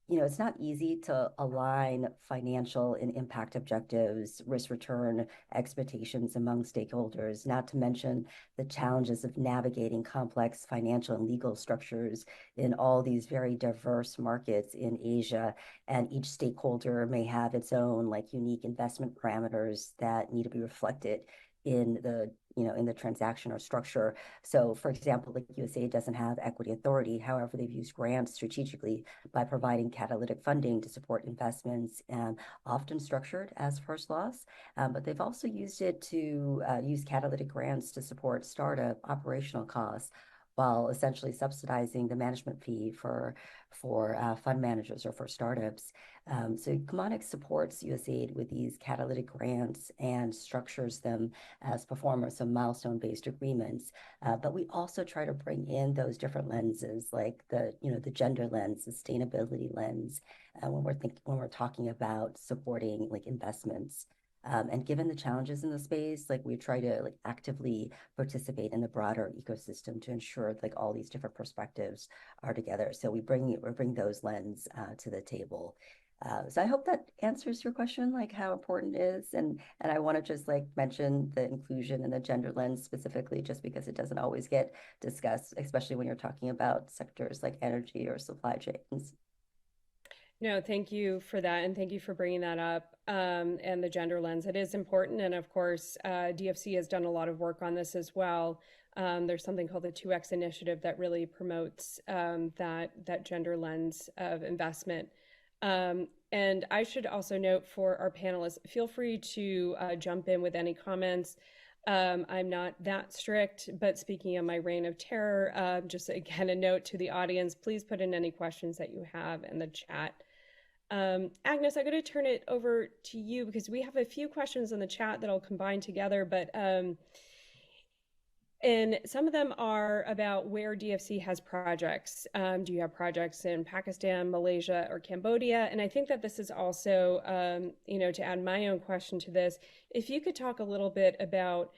[SPEAKER 2] it's not easy to align financial and impact objectives, risk return expectations among stakeholders, not to mention the challenges of navigating complex financial and legal structures in all these very diverse markets in Asia. And each stakeholder may have its own like unique investment parameters that need to be reflected in the transaction or structure. So for example, like USAID doesn't have equity authority. However, they've used grants strategically by providing catalytic funding to support investments, and often structured as first loss. But they've also used it to use catalytic grants to support startup operational costs, while essentially subsidizing the management fee for fund managers or for startups. So Chemonics supports USAID with these catalytic grants and structures them as performance of milestone-based agreements. But we also try to bring in those different lenses, like the gender lens, sustainability lens, when we're talking about supporting like investments. And given the challenges in the space, like we try to like actively participate in the broader ecosystem to ensure like all these different perspectives are together. So we bring those lens to the table. So I hope that answers your question, like how important it is. And I want to just like mention the inclusion and the gender lens specifically, just because it doesn't always get discussed, especially when you're talking about sectors like energy or supply chains.
[SPEAKER 1] No, thank you for that, and thank you for bringing that up. And the gender lens, it is important, and of course, DFC has done a lot of work on this as well. There's something called the 2X initiative that really promotes that gender lens of investment. And I should also note for our panelists, feel free to jump in with any comments. I'm not that strict, but speaking of my reign of terror, just again, a note to the audience, please put in any questions that you have in the chat. Agnes, I'm going to turn it over to you because we have a few questions in the chat that I'll combine together, but and some of them are about where DFC has projects. Do you have projects in Pakistan, Malaysia, or Cambodia? And I think that this is also, to add my own question to this, if you could talk a little bit about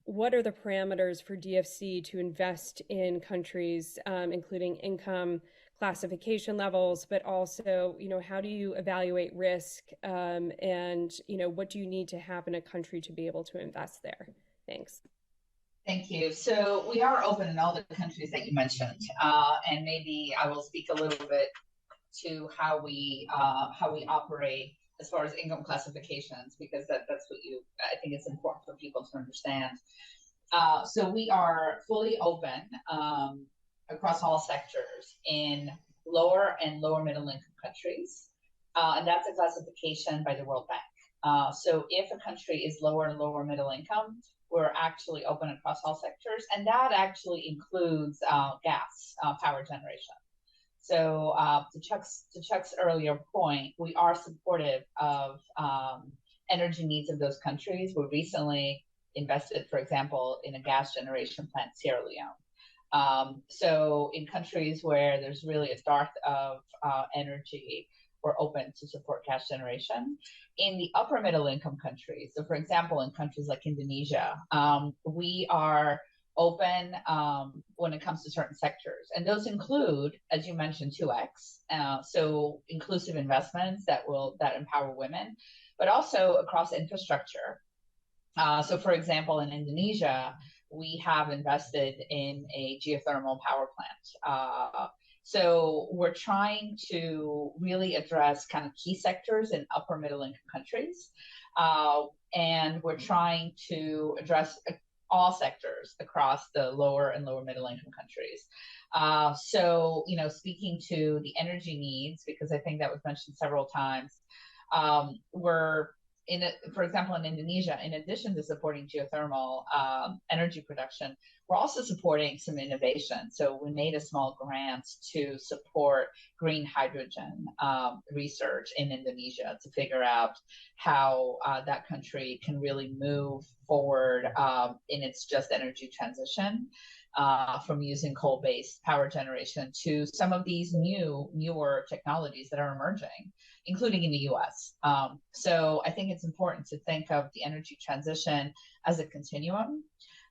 [SPEAKER 1] what are the parameters for DFC to invest in countries, including income classification levels, but also, how do you evaluate risk, and, what do you need to have in a country to be able to invest there? Thanks.
[SPEAKER 3] Thank you. So we are open in all the countries that you mentioned, and maybe I will speak a little bit to how we operate as far as income classifications, because that's what I think it's important for people to understand. So we are fully open across all sectors in lower and lower middle income countries, and that's a classification by the World Bank. So if a country is lower and lower middle income, we're actually open across all sectors, and that actually includes gas power generation. So to Chuck's earlier point, we are supportive of energy needs of those countries. We recently invested, for example, in a gas generation plant, Sierra Leone. So in countries where there's really a dearth of energy, we're open to support gas generation. In the upper middle income countries, so for example, in countries like Indonesia, we are open when it comes to certain sectors. And those include, as you mentioned, 2X, so inclusive investments that empower women, but also across infrastructure. So for example, in Indonesia, we have invested in a geothermal power plant. So we're trying to really address kind of key sectors in upper middle income countries. And we're trying to address all sectors across the lower and lower middle income countries. So, speaking to the energy needs, because I think that was mentioned several times, for example, in Indonesia, in addition to supporting geothermal energy production, we're also supporting some innovation. So we made a small grant to support green hydrogen research in Indonesia to figure out how that country can really move forward in its just energy transition, from using coal-based power generation to some of these newer technologies that are emerging, including in the US. So I think it's important to think of the energy transition as a continuum,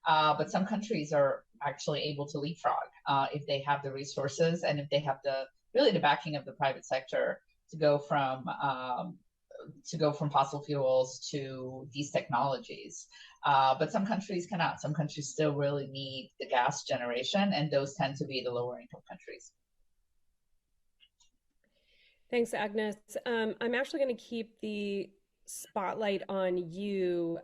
[SPEAKER 3] but some countries are actually able to leapfrog if they have the resources and if they have the backing of the private sector to go from fossil fuels to these technologies. But some countries cannot. Some countries still really need the gas generation, and those tend to be the lower income countries.
[SPEAKER 1] Thanks, Agnes. I'm actually going to keep the spotlight on you,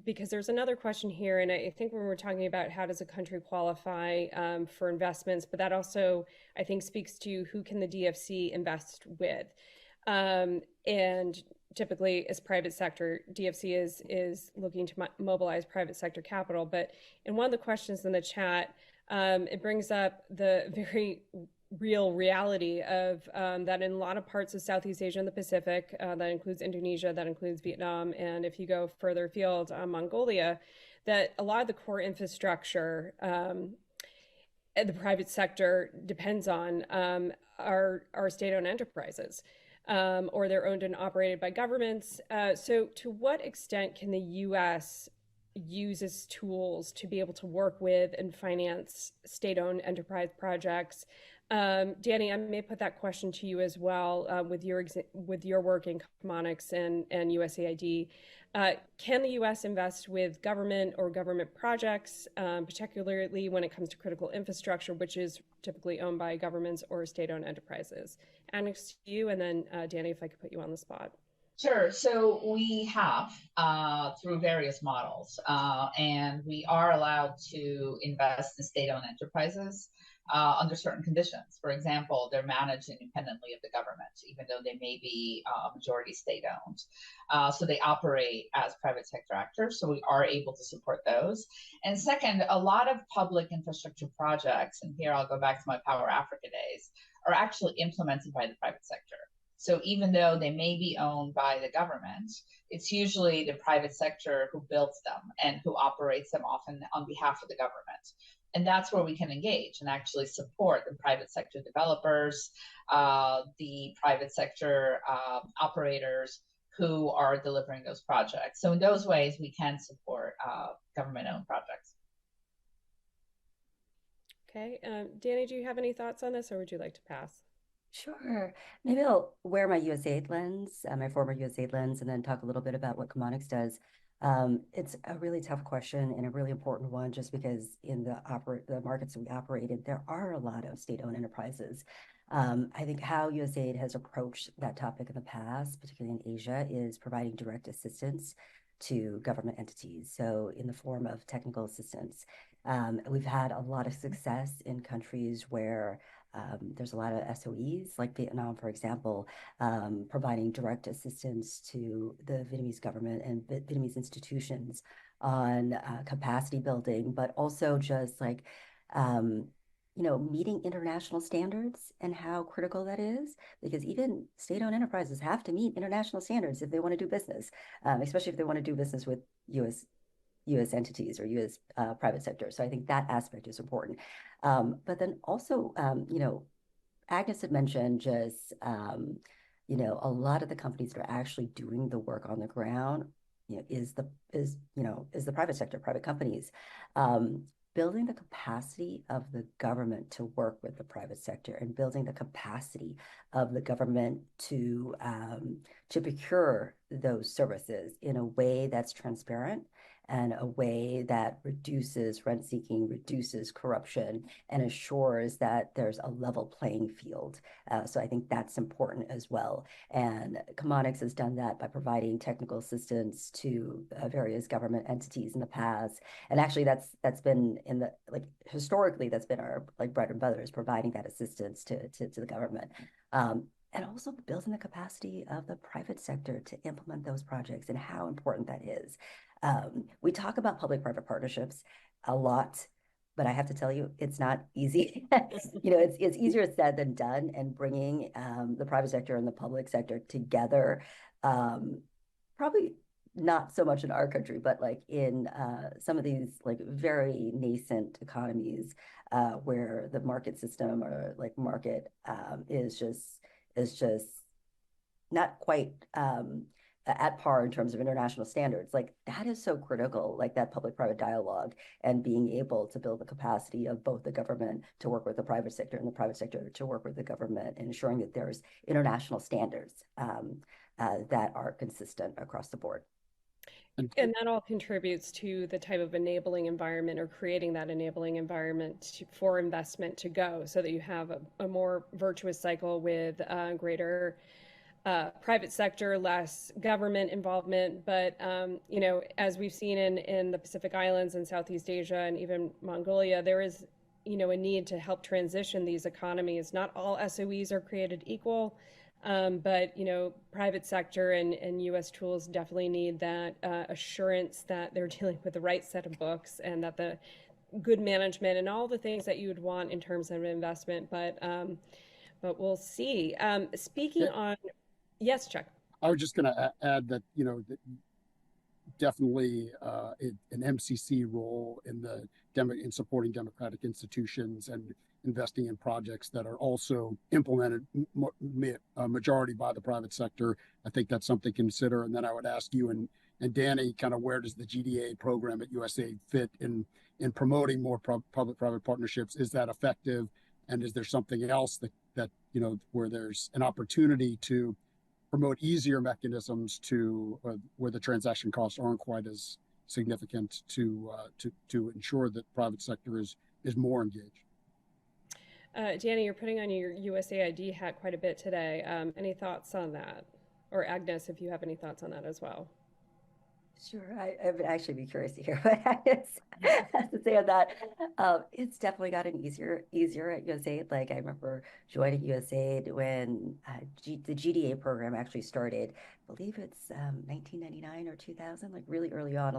[SPEAKER 1] because there's another question here, and I think when we're talking about how does a country qualify for investments, but that also, I think, speaks to who can the DFC invest with. And typically, as private sector, DFC is looking to mobilize private sector capital. But in one of the questions in the chat, it brings up the very real reality of that in a lot of parts of Southeast Asia and the Pacific, that includes Indonesia, that includes Vietnam, and if you go further afield, Mongolia, that a lot of the core infrastructure the private sector depends on are state-owned enterprises, or they're owned and operated by governments. So to what extent can the U.S. use its tools to be able to work with and finance state-owned enterprise projects? Danny, I may put that question to you as well, with your work in Chemonics and USAID. Can the U.S. invest with government or government projects, particularly when it comes to critical infrastructure, which is typically owned by governments or state-owned enterprises? Alex, to you, and then Danny, if I could put you on the spot.
[SPEAKER 3] Sure. So we have through various models, and we are allowed to invest in state-owned enterprises under certain conditions. For example, they're managed independently of the government, even though they may be majority state-owned. So they operate as private sector actors, so we are able to support those. And second, a lot of public infrastructure projects, and here I'll go back to my Power Africa days, are actually implemented by the private sector. So even though they may be owned by the government, it's usually the private sector who builds them and who operates them, often on behalf of the government. And that's where we can engage and actually support the private sector developers, the private sector operators who are delivering those projects. So in those ways, we can support government-owned projects.
[SPEAKER 1] Okay, Danny, do you have any thoughts on this, or would you like to pass?
[SPEAKER 2] Sure. Maybe I'll wear my USAID lens, my former USAID lens, and then talk a little bit about what Chemonics does. It's a really tough question and a really important one, just because in the markets that we operate in, there are a lot of state-owned enterprises. I think how USAID has approached that topic in the past, particularly in Asia, is providing direct assistance to government entities, so in the form of technical assistance. We've had a lot of success in countries where there's a lot of SOEs, like Vietnam, for example, providing direct assistance to the Vietnamese government and Vietnamese institutions on capacity building, but also just like, meeting international standards and how critical that is, because even state-owned enterprises have to meet international standards if they want to do business, especially if they want to do business with U.S. entities or U.S. Private sector. So I think that aspect is important. But then also, Agnes had mentioned just, a lot of the companies that are actually doing the work on the ground, is the private sector, private companies. Building the capacity of the government to work with the private sector and building the capacity of the government to procure those services in a way that's transparent and a way that reduces rent seeking, reduces corruption, and assures that there's a level playing field. So I think that's important as well. And Chemonics has done that by providing technical assistance to various government entities in the past. And actually that's been historically, that's been our bread and butter, is providing that assistance to the government. And also building the capacity of the private sector to implement those projects and how important that is. We talk about public-private partnerships a lot, but I have to tell you, it's not easy. It's easier said than done, and bringing the private sector and the public sector together, probably not so much in our country, but like in some of these very nascent economies where the market system or market is just not quite at par in terms of international standards. That is so critical, that public-private dialogue and being able to build the capacity of both the government to work with the private sector and the private sector to work with the government, and ensuring that there's international standards that are consistent across the board.
[SPEAKER 1] And that all contributes to the type of enabling environment, or creating that enabling environment for investment to go, so that you have a more virtuous cycle with greater private sector, less government involvement. But, as we've seen in the Pacific Islands and Southeast Asia and even Mongolia, there is, a need to help transition these economies. Not all SOEs are created equal. But private sector and U.S. tools definitely need that assurance that they're dealing with the right set of books, and that the good management and all the things that you would want in terms of investment. But we'll see. Speaking on, yes, Chuck.
[SPEAKER 4] I was just going to add that definitely an MCC role in supporting democratic institutions and investing in projects that are also implemented majority by the private sector. I think that's something to consider. And then I would ask you and Danny, kind of, where does the GDA program at USAID fit in promoting more public-private partnerships? Is that effective? And is there something else that where there's an opportunity to promote easier mechanisms to where the transaction costs aren't quite as significant to ensure that private sector is more engaged?
[SPEAKER 1] Danny, you're putting on your USAID hat quite a bit today. Any thoughts on that? Or Agnes, if you have any thoughts on that as well.
[SPEAKER 2] Sure, I would actually be curious to hear what Agnes has to say on that. It's definitely gotten easier at USAID. I remember joining USAID when the GDA program actually started. I believe it's 1999 or 2000, really early on.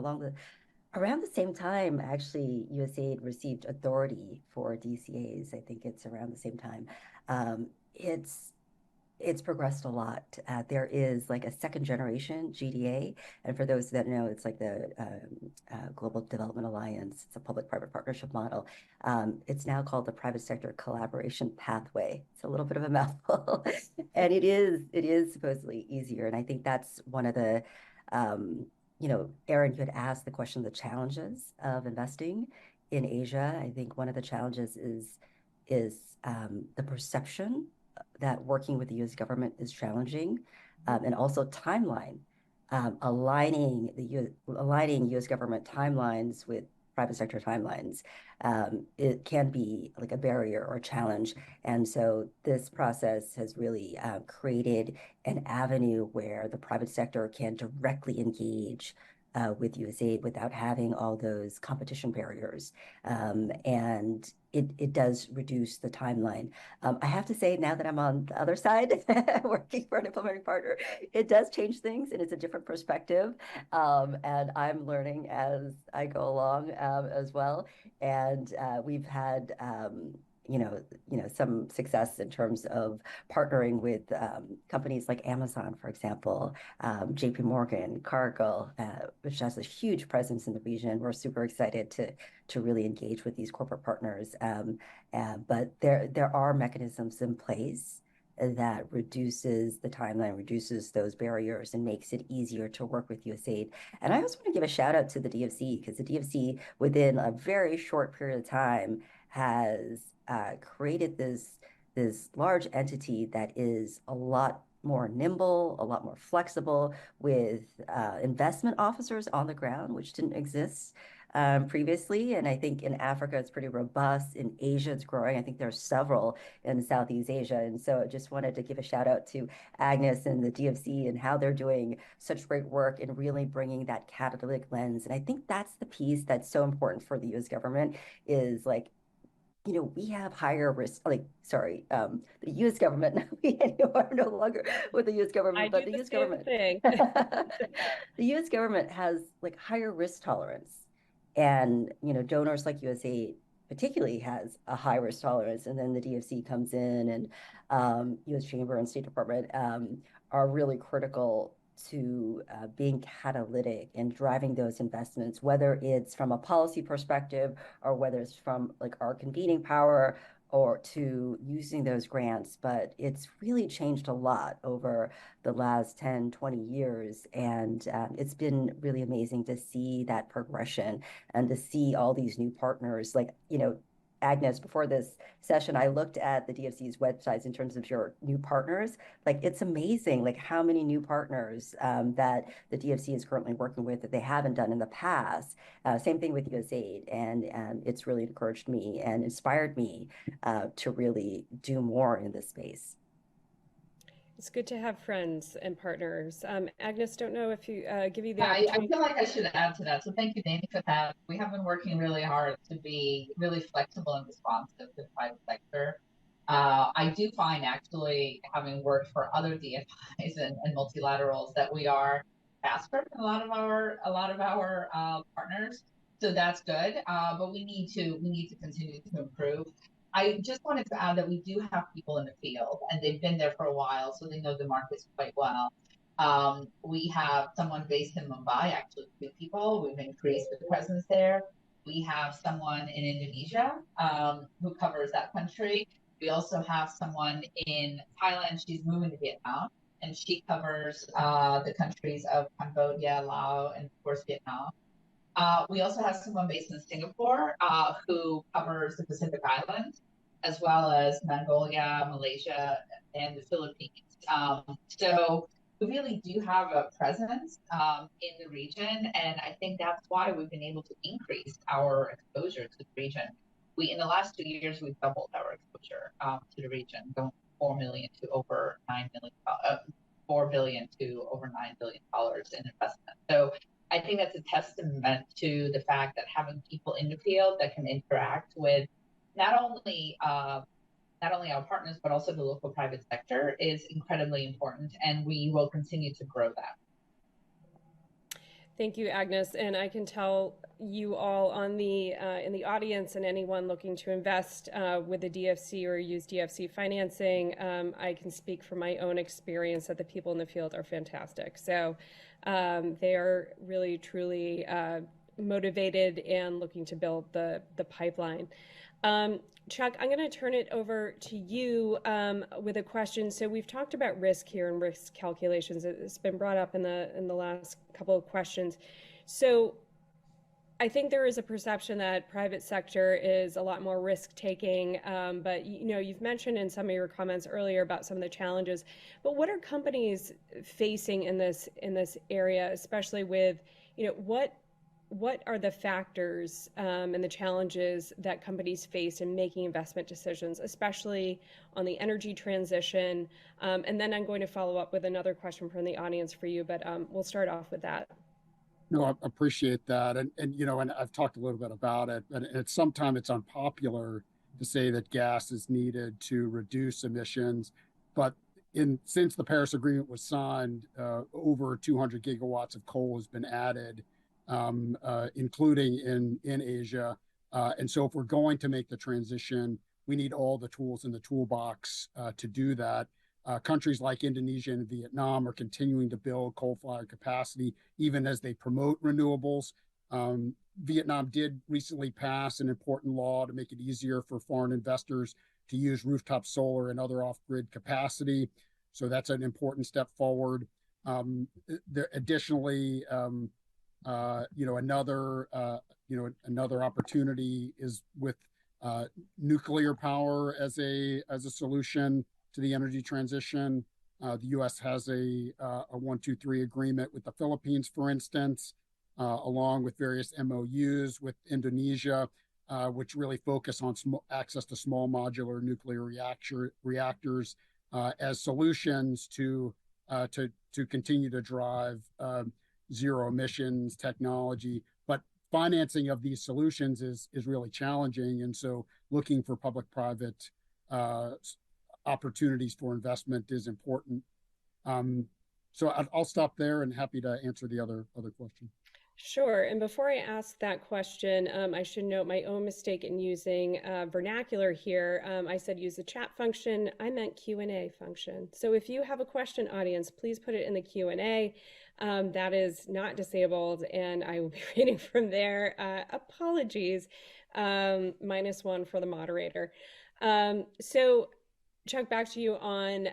[SPEAKER 2] Around the same time, actually, USAID received authority for DCAs. I think it's around the same time. It's progressed a lot. There is a second generation GDA. And for those that know, it's the Global Development Alliance. It's a public-private partnership model. It's now called the Private Sector Collaboration Pathway. It's a little bit of a mouthful. And it is supposedly easier. And I think that's one of the, Aaron, you had asked the question of the challenges of investing in Asia. I think one of the challenges is the perception that working with the U.S. government is challenging, and also timeline, aligning U.S. government timelines with private sector timelines. It can be like a barrier or a challenge. And so this process has really created an avenue where the private sector can directly engage with USAID without having all those competition barriers. And it does reduce the timeline. I have to say, now that I'm on the other side, working for an implementing partner, it does change things and it's a different perspective. And I'm learning as I go along as well. And we've had some success in terms of partnering with companies like Amazon, for example, JP Morgan, Cargill, which has a huge presence in the region. We're super excited to really engage with these corporate partners. But there are mechanisms in place that reduces the timeline, reduces those barriers, and makes it easier to work with USAID. And I also want to give a shout out to the DFC, because the DFC, within a very short period of time, has created this large entity that is a lot more nimble, a lot more flexible, with investment officers on the ground, which didn't exist previously. And I think in Africa, it's pretty robust. In Asia, it's growing. I think there's several in Southeast Asia. And so I just wanted to give a shout out to Agnes and the DFC and how they're doing such great work in really bringing that catalytic lens. And I think that's the piece that's so important for the US government, is like, we have higher risk, the US government, we are no longer with the US government, but the US government, the US government has like higher risk tolerance. And, donors like USAID particularly has a high risk tolerance. And then the DFC comes in, and US Chamber and State Department are really critical to being catalytic and driving those investments, whether it's from a policy perspective or whether it's from like our convening power or to using those grants. But it's really changed a lot over the last 10, 20 years. And it's been really amazing to see that progression and to see all these new partners. Like, Agnes, before this session, I looked at the DFC's websites in terms of your new partners. Like, it's amazing, like how many new partners that the DFC is currently working with that they haven't done in the past. Same thing with USAID. And it's really encouraged me and inspired me to really do more in this space.
[SPEAKER 1] It's good to have friends and partners. Agnes, don't know if you give you the
[SPEAKER 3] I
[SPEAKER 1] opportunity.
[SPEAKER 3] feel like I should add to that. So thank you, Danny, for that. We have been working really hard to be really flexible and responsive to the private sector. I do find, actually, having worked for other DFIs and multilaterals, that we are faster than a lot of our partners. So that's good. But we need to continue to improve. I just wanted to add that we do have people in the field, and they've been there for a while, so they know the markets quite well. We have someone based in Mumbai, actually 2 people. We've increased the presence there. We have someone in Indonesia who covers that country. We also have someone in Thailand. She's moving to Vietnam, and she covers the countries of Cambodia, Laos, and of course Vietnam. We also have someone based in Singapore who covers the Pacific Islands, as well as Mongolia, Malaysia, and the Philippines. So we really do have a presence in the region, and I think that's why we've been able to increase our exposure to the region. In the last 2 years, we've doubled our exposure to the region, going from 4 million to over 9 million, 4 billion to over $9 billion in investment. So I think that's a testament to the fact that having people in the field that can interact with not only our partners, but also the local private sector is incredibly important, and we will continue to grow that.
[SPEAKER 1] Thank you, Agnes. And I can tell you all on the in the audience and anyone looking to invest with the DFC or use DFC financing, I can speak from my own experience that the people in the field are fantastic. So they are really, truly motivated and looking to build the pipeline. Chuck, I'm going to turn it over to you with a question. So we've talked about risk here and risk calculations. It's been brought up in the last couple of questions. So I think there is a perception that private sector is a lot more risk taking, but you've mentioned in some of your comments earlier about some of the challenges. But what are companies facing in this area, especially with what are the factors and the challenges that companies face in making investment decisions, especially on the energy transition? And then I'm going to follow up with another question from the audience for you, but we'll start off with that.
[SPEAKER 4] No, I appreciate that. And I've talked a little bit about it, and sometimes it's unpopular to say that gas is needed to reduce emissions. But since the Paris Agreement was signed, over 200 gigawatts of coal has been added, including in Asia. And so if we're going to make the transition, we need all the tools in the toolbox to do that. Countries like Indonesia and Vietnam are continuing to build coal-fired capacity, even as they promote renewables. Vietnam did recently pass an important law to make it easier for foreign investors to use rooftop solar and other off-grid capacity. So that's an important step forward. Additionally, another opportunity is with nuclear power as a solution to the energy transition. The U.S. has a 123 agreement with the Philippines, for instance, along with various MOUs with Indonesia, which really focus on access to small modular nuclear reactors as solutions to continue to drive zero emissions technology. But financing of these solutions is really challenging, and so looking for public-private opportunities for investment is important. So I'll stop there and happy to answer the other question.
[SPEAKER 1] Sure. And before I ask that question, I should note my own mistake in using vernacular here. I said use the chat function. I meant Q&A function. So if you have a question, audience, please put it in the Q&A. That is not disabled, and I will be reading from there. Apologies, -1 for the moderator. So Chuck, back to you on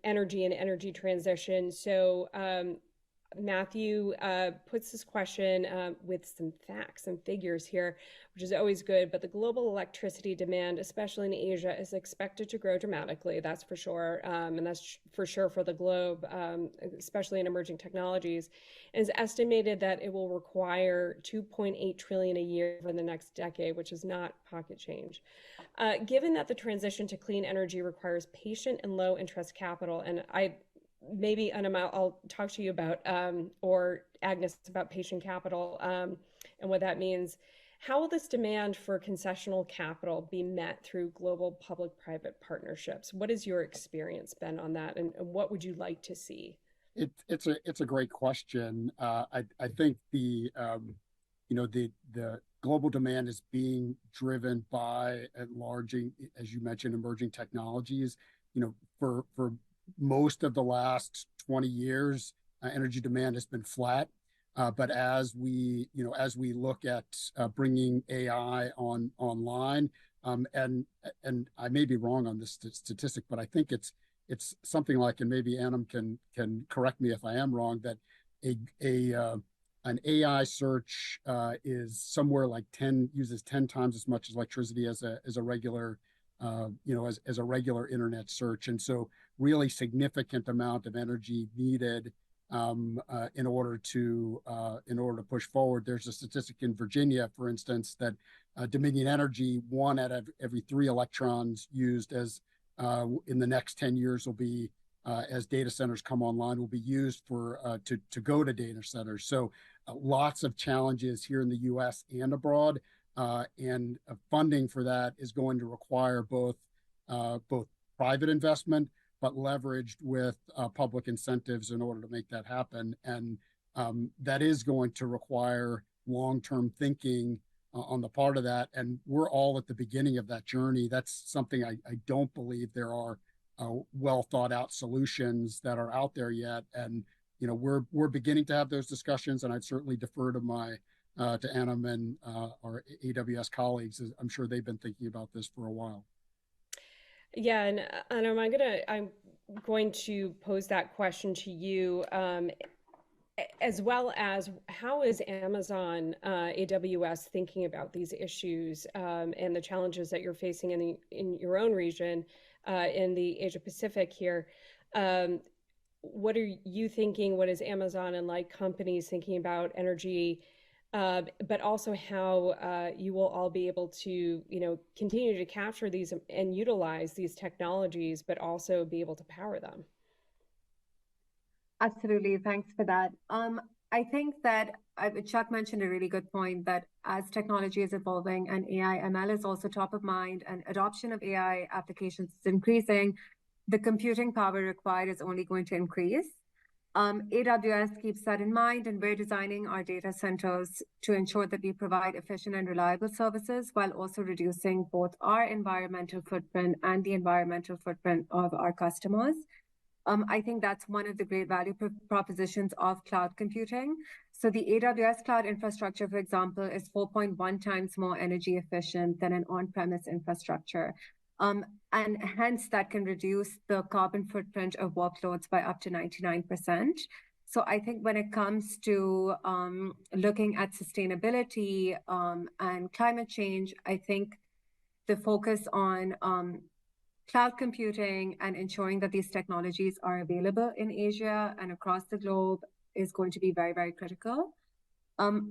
[SPEAKER 1] energy and energy transition. So Matthew puts this question with some facts and figures here, which is always good. But the global electricity demand, especially in Asia, is expected to grow dramatically. That's for sure. And that's for sure for the globe, especially in emerging technologies. And it's estimated that it will require 2.8 trillion a year for the next decade, which is not pocket change. Given that the transition to clean energy requires patient and low interest capital, and maybe Anna, I'll talk to you about, or Agnes, about patient capital and what that means. How will this demand for concessional capital be met through global public-private partnerships? What has your experience been on that, and what would you like to see?
[SPEAKER 4] It's a great question. I think the global demand is being driven by enlarging, as you mentioned, emerging technologies. For most of the last 20 years, energy demand has been flat. But as we look at bringing AI online, and I may be wrong on this statistic, but I think it's something like, and maybe Anam can correct me if I am wrong, that an AI search is somewhere like uses 10 times as much electricity as a regular as a regular internet search. And so really significant amount of energy needed in order to push forward. There's a statistic in Virginia, for instance, that Dominion Energy, 1 out of every 3 electrons used as in the next 10 years will be as data centers come online, will be used for to go to data centers. So lots of challenges here in the U.S. and abroad, and funding for that is going to require both private investment, but leveraged with public incentives in order to make that happen. And that is going to require long-term thinking on the part of that. And we're all at the beginning of that journey. That's something I don't believe there are well thought out solutions that are out there yet. And we're beginning to have those discussions, and I'd certainly defer to my to Anam and our AWS colleagues. I'm sure they've been thinking about this for a while.
[SPEAKER 1] Yeah, and Anam, I'm going to pose that question to you, as well as how is Amazon AWS thinking about these issues and the challenges that you're facing in your own region, in the Asia Pacific here. What are you thinking? What is Amazon and like companies thinking about energy, but also how you will all be able to, continue to capture these and utilize these technologies, but also be able to power them?
[SPEAKER 5] Absolutely. Thanks for that. I think that Chuck mentioned a really good point that as technology is evolving and AI ML is also top of mind and adoption of AI applications is increasing, the computing power required is only going to increase. AWS keeps that in mind, and we're designing our data centers to ensure that we provide efficient and reliable services while also reducing both our environmental footprint and the environmental footprint of our customers. I think that's one of the great value propositions of cloud computing. So the AWS cloud infrastructure, for example, is 4.1 times more energy efficient than an on-premise infrastructure. And hence that can reduce the carbon footprint of workloads by up to 99%. So I think when it comes to looking at sustainability and climate change, I think the focus on cloud computing and ensuring that these technologies are available in Asia and across the globe is going to be very, very critical.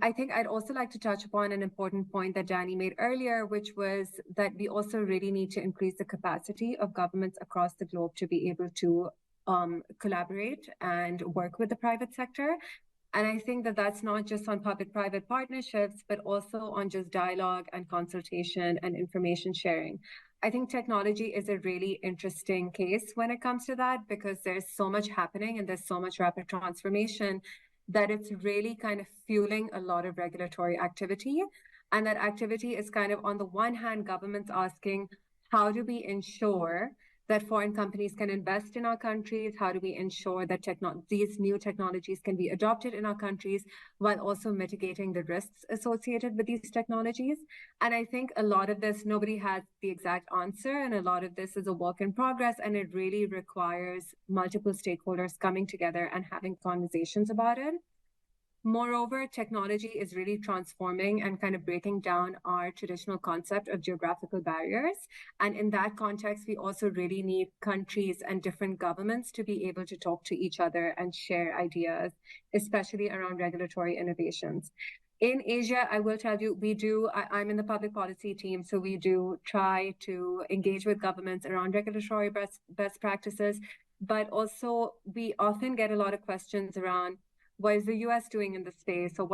[SPEAKER 5] I think I'd also like to touch upon an important point that Danny made earlier, which was that we also really need to increase the capacity of governments across the globe to be able to collaborate and work with the private sector. And I think that that's not just on public-private partnerships, but also on just dialogue and consultation and information sharing. I think technology is a really interesting case when it comes to that because there's so much happening and there's so much rapid transformation that it's really kind of fueling a lot of regulatory activity. And that activity is kind of, on the one hand, governments asking, how do we ensure that foreign companies can invest in our countries? How do we ensure that these new technologies can be adopted in our countries while also mitigating the risks associated with these technologies? And I think a lot of this, nobody has the exact answer, and a lot of this is a work in progress, and it really requires multiple stakeholders coming together and having conversations about it. Moreover, technology is really transforming and kind of breaking down our traditional concept of geographical barriers. And in that context, we also really need countries and different governments to be able to talk to each other and share ideas, especially around regulatory innovations. In Asia, I will tell you, I'm in the public policy team, so we do try to engage with governments around regulatory best practices, but also we often get a lot of questions around, what is the US doing in the space, or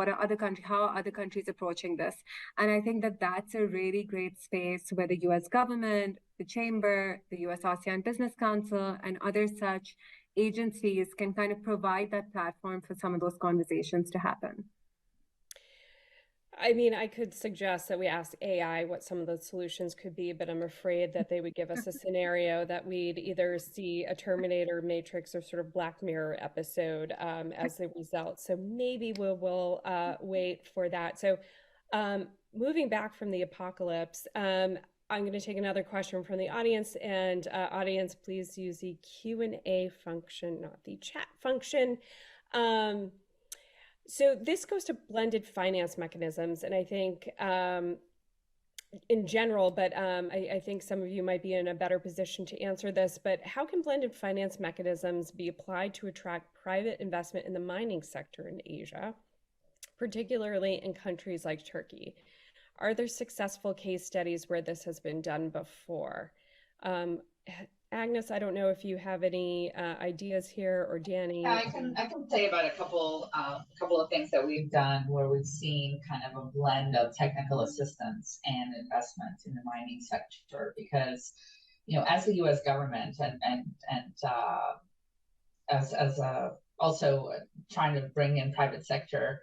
[SPEAKER 5] how are other countries approaching this? And I think that that's a really great space where the US government, the Chamber, the US ASEAN Business Council, and other such agencies can kind of provide that platform for some of those conversations to happen.
[SPEAKER 1] I mean, I could suggest that we ask AI what some of the solutions could be, but I'm afraid that they would give us a scenario that we'd either see a Terminator, Matrix, or sort of Black Mirror episode as the result. So maybe we'll wait for that. So moving back from the apocalypse, I'm going to take another question from the audience. And audience, please use the Q&A function, not the chat function. So this goes to blended finance mechanisms, and I think in general, but I think some of you might be in a better position to answer this, but how can blended finance mechanisms be applied to attract private investment in the mining sector in Asia, particularly in countries like Turkey? Are there successful case studies where this has been done before? Agnes, I don't know if you have any ideas here, or Danny.
[SPEAKER 3] Yeah, I can say about a couple of things that we've done where we've seen kind of a blend of technical assistance and investment in the mining sector, because as the U.S. government and as also trying to bring in private sector,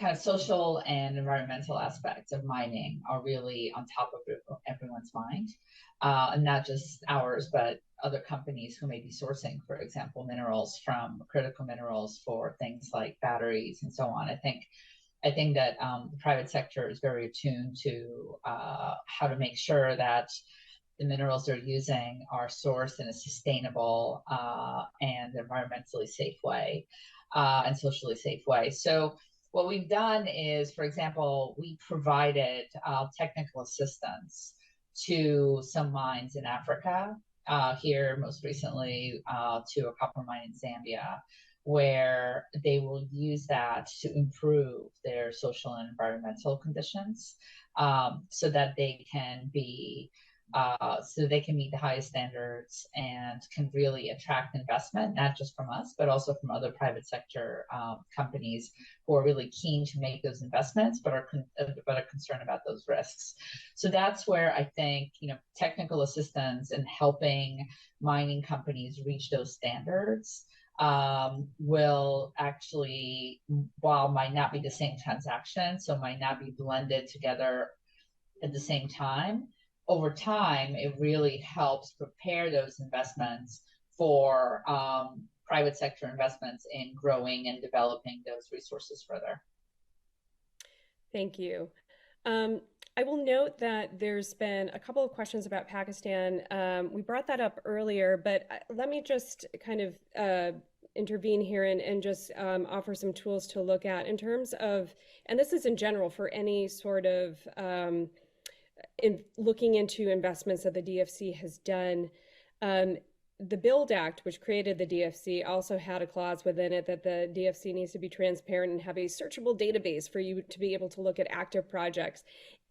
[SPEAKER 3] kind of social and environmental aspects of mining are really on top of everyone's mind, and not just ours, but other companies who may be sourcing, for example, critical minerals for things like batteries and so on. I think I think that the private sector is very attuned to how to make sure that the minerals they're using are sourced in a sustainable and environmentally safe way and socially safe way. So what we've done is, for example, we provided technical assistance to some mines in Africa, here most recently to a copper mine in Zambia, where they will use that to improve their social and environmental conditions, so that they can be so they can meet the highest standards and can really attract investment, not just from us, but also from other private sector companies who are really keen to make those investments, but are concerned about those risks. So that's where I think, technical assistance and helping mining companies reach those standards will actually, while might not be the same transaction, so might not be blended together at the same time, over time, it really helps prepare those investments for private sector investments in growing and developing those resources further.
[SPEAKER 1] Thank you. I will note that there's been a couple of questions about Pakistan. We brought that up earlier, but let me just kind of intervene here and just offer some tools to look at in terms of, and this is in general for any sort of in looking into investments that the DFC has done. The BUILD Act, which created the DFC, also had a clause within it that the DFC needs to be transparent and have a searchable database for you to be able to look at active projects.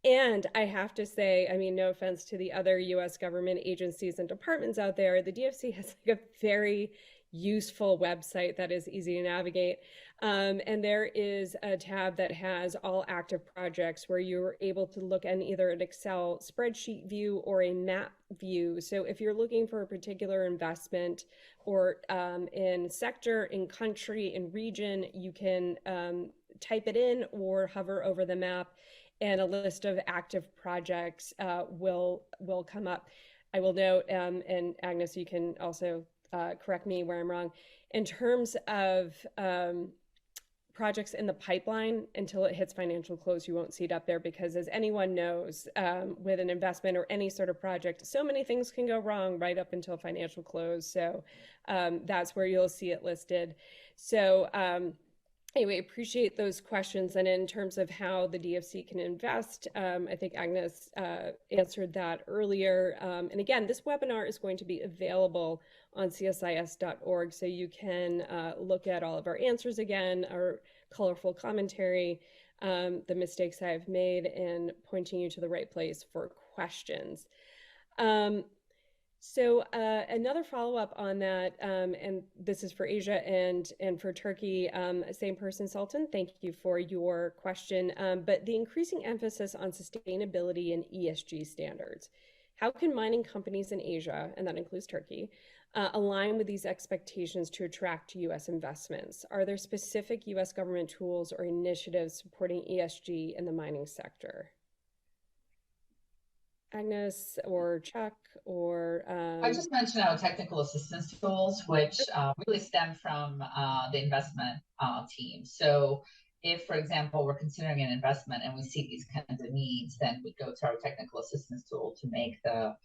[SPEAKER 1] And I have to say, I mean, no offense to the other US government agencies and departments out there, the DFC has like a very useful website that is easy to navigate. And there is a tab that has all active projects where you're able to look at either an Excel spreadsheet view or a map view. So if you're looking for a particular investment or in sector, in country, in region, you can type it in or hover over the map and a list of active projects will come up. I will note, and Agnes, you can also correct me where I'm wrong, in terms of projects in the pipeline, until it hits financial close, you won't see it up there because, as anyone knows, with an investment or any sort of project, so many things can go wrong right up until financial close. So that's where you'll see it listed. So anyway, appreciate those questions. And in terms of how the DFC can invest, I think Agnes answered that earlier. And again, this webinar is going to be available on csis.org, so you can look at all of our answers again, our colorful commentary, the mistakes I've made, and pointing you to the right place for questions. So another follow-up on that, and this is for Asia and for Turkey, same person, Sultan, thank you for your question, but the increasing emphasis on sustainability and ESG standards. How can mining companies in Asia, and that includes Turkey, align with these expectations to attract US investments? Are there specific US government tools or initiatives supporting ESG in the mining sector? Agnes or Chuck or
[SPEAKER 3] I just mentioned our technical assistance tools, which really stem from the investment team. So if, for example, we're considering an investment and we see these kinds of needs, then we go to our technical assistance tool to make the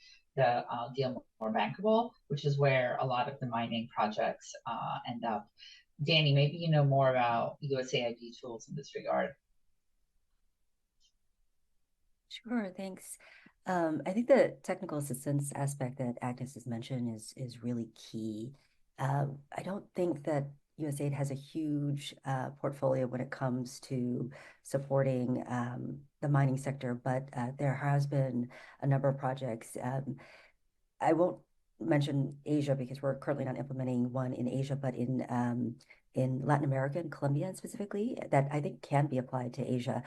[SPEAKER 3] deal more bankable, which is where a lot of the mining projects end up. Danny, maybe you know more about USAID tools in this regard.
[SPEAKER 2] Sure, thanks. I think the technical assistance aspect that Agnes has mentioned is really key. I don't think that USAID has a huge portfolio when it comes to supporting the mining sector, but there has been a number of projects. I won't mention Asia because we're currently not implementing one in Asia, but in Latin America and Colombia specifically, that I think can be applied to Asia.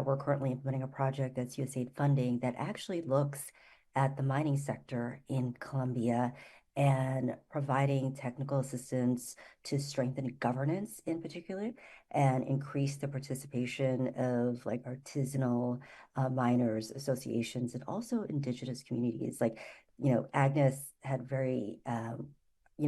[SPEAKER 2] We're currently implementing a project that's USAID funding that actually looks at the mining sector in Colombia and providing technical assistance to strengthen governance in particular and increase the participation of like artisanal miners associations and also indigenous communities. Like, Agnes had very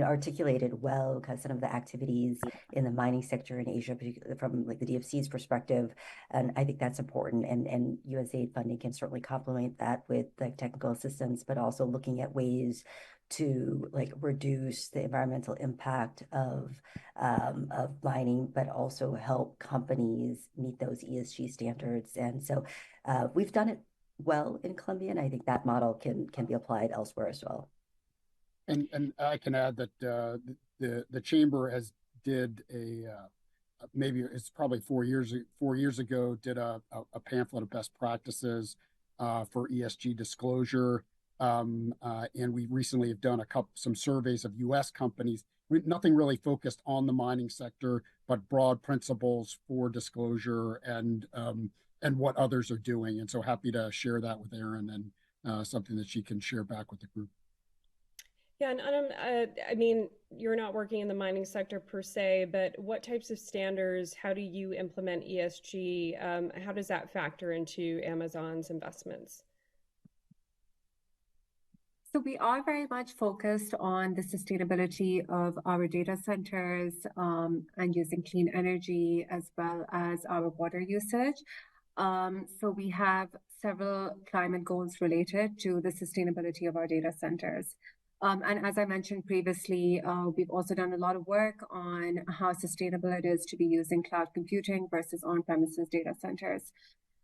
[SPEAKER 2] articulated well kind of some of the activities in the mining sector in Asia, particularly from like the DFC's perspective. And I think that's important. And USAID funding can certainly complement that with like technical assistance, but also looking at ways to like reduce the environmental impact of mining, but also help companies meet those ESG standards. And so we've done it well in Colombia, and I think that model can be applied elsewhere as well.
[SPEAKER 4] And I can add that the chamber has did maybe it's probably 4 years ago did a pamphlet of best practices for ESG disclosure, and we recently have done some surveys of U.S. companies. Nothing really focused on the mining sector, but broad principles for disclosure and what others are doing. And so happy to share that with Erin and something that she can share back with the group.
[SPEAKER 1] Yeah, and I mean, you're not working in the mining sector per se, but what types of standards, how do you implement ESG? How does that factor into Amazon's investments?
[SPEAKER 5] So we are very much focused on the sustainability of our data centers and using clean energy as well as our water usage. So we have several climate goals related to the sustainability of our data centers. And as I mentioned previously, we've also done a lot of work on how sustainable it is to be using cloud computing versus on-premises data centers.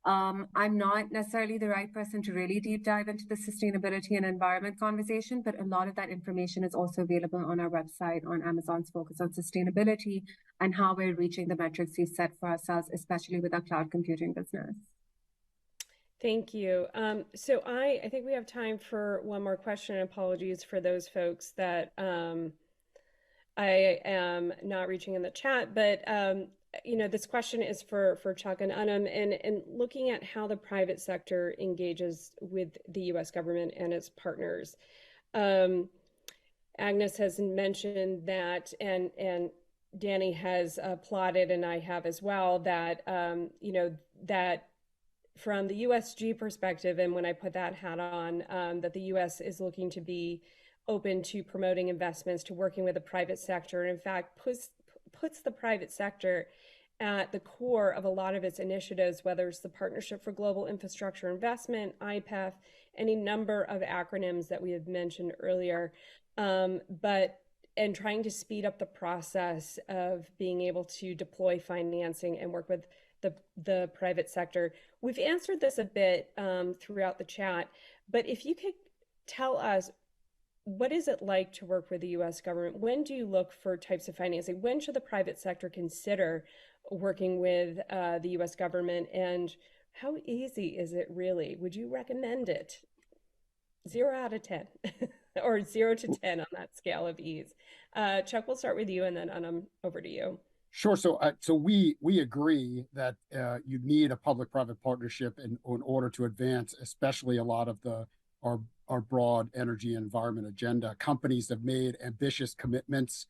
[SPEAKER 5] I'm not necessarily the right person to really deep dive into the sustainability and environment conversation, but a lot of that information is also available on our website on Amazon's focus on sustainability and how we're reaching the metrics we've set for ourselves, especially with our cloud computing business.
[SPEAKER 1] Thank you. So I think we have time for one more question. Apologies for those folks that I am not reaching in the chat, but this question is for Chuck and Anam, and looking at how the private sector engages with the U.S. government and its partners. Agnes has mentioned that, and Danny has plotted, and I have as well, that that from the USG perspective, and when I put that hat on, that the U.S. is looking to be open to promoting investments, to working with the private sector, and in fact puts the private sector at the core of a lot of its initiatives, whether it's the Partnership for Global Infrastructure Investment, IPEF, any number of acronyms that we have mentioned earlier, and trying to speed up the process of being able to deploy financing and work with the private sector. We've answered this a bit throughout the chat, but if you could tell us, what is it like to work with the U.S. government? When do you look for types of financing? When should the private sector consider working with the U.S. government? And how easy is it really? Would you recommend it? 0 out of 10 or 0 to 10 on that scale of ease. Chuck, we'll start with you, and then over to you.
[SPEAKER 4] Sure. So we agree that you need a public-private partnership in order to advance, especially a lot of our broad energy and environment agenda. Companies have made ambitious commitments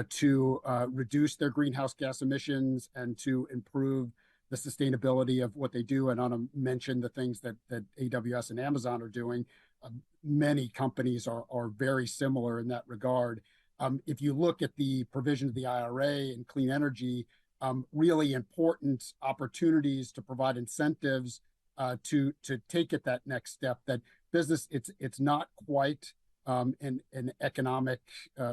[SPEAKER 4] to reduce their greenhouse gas emissions and to improve the sustainability of what they do. And Anna mentioned the things that AWS and Amazon are doing. Many companies are very similar in that regard. If you look at the provision of the IRA and clean energy, really important opportunities to provide incentives to take it that next step. That business, it's not quite an economic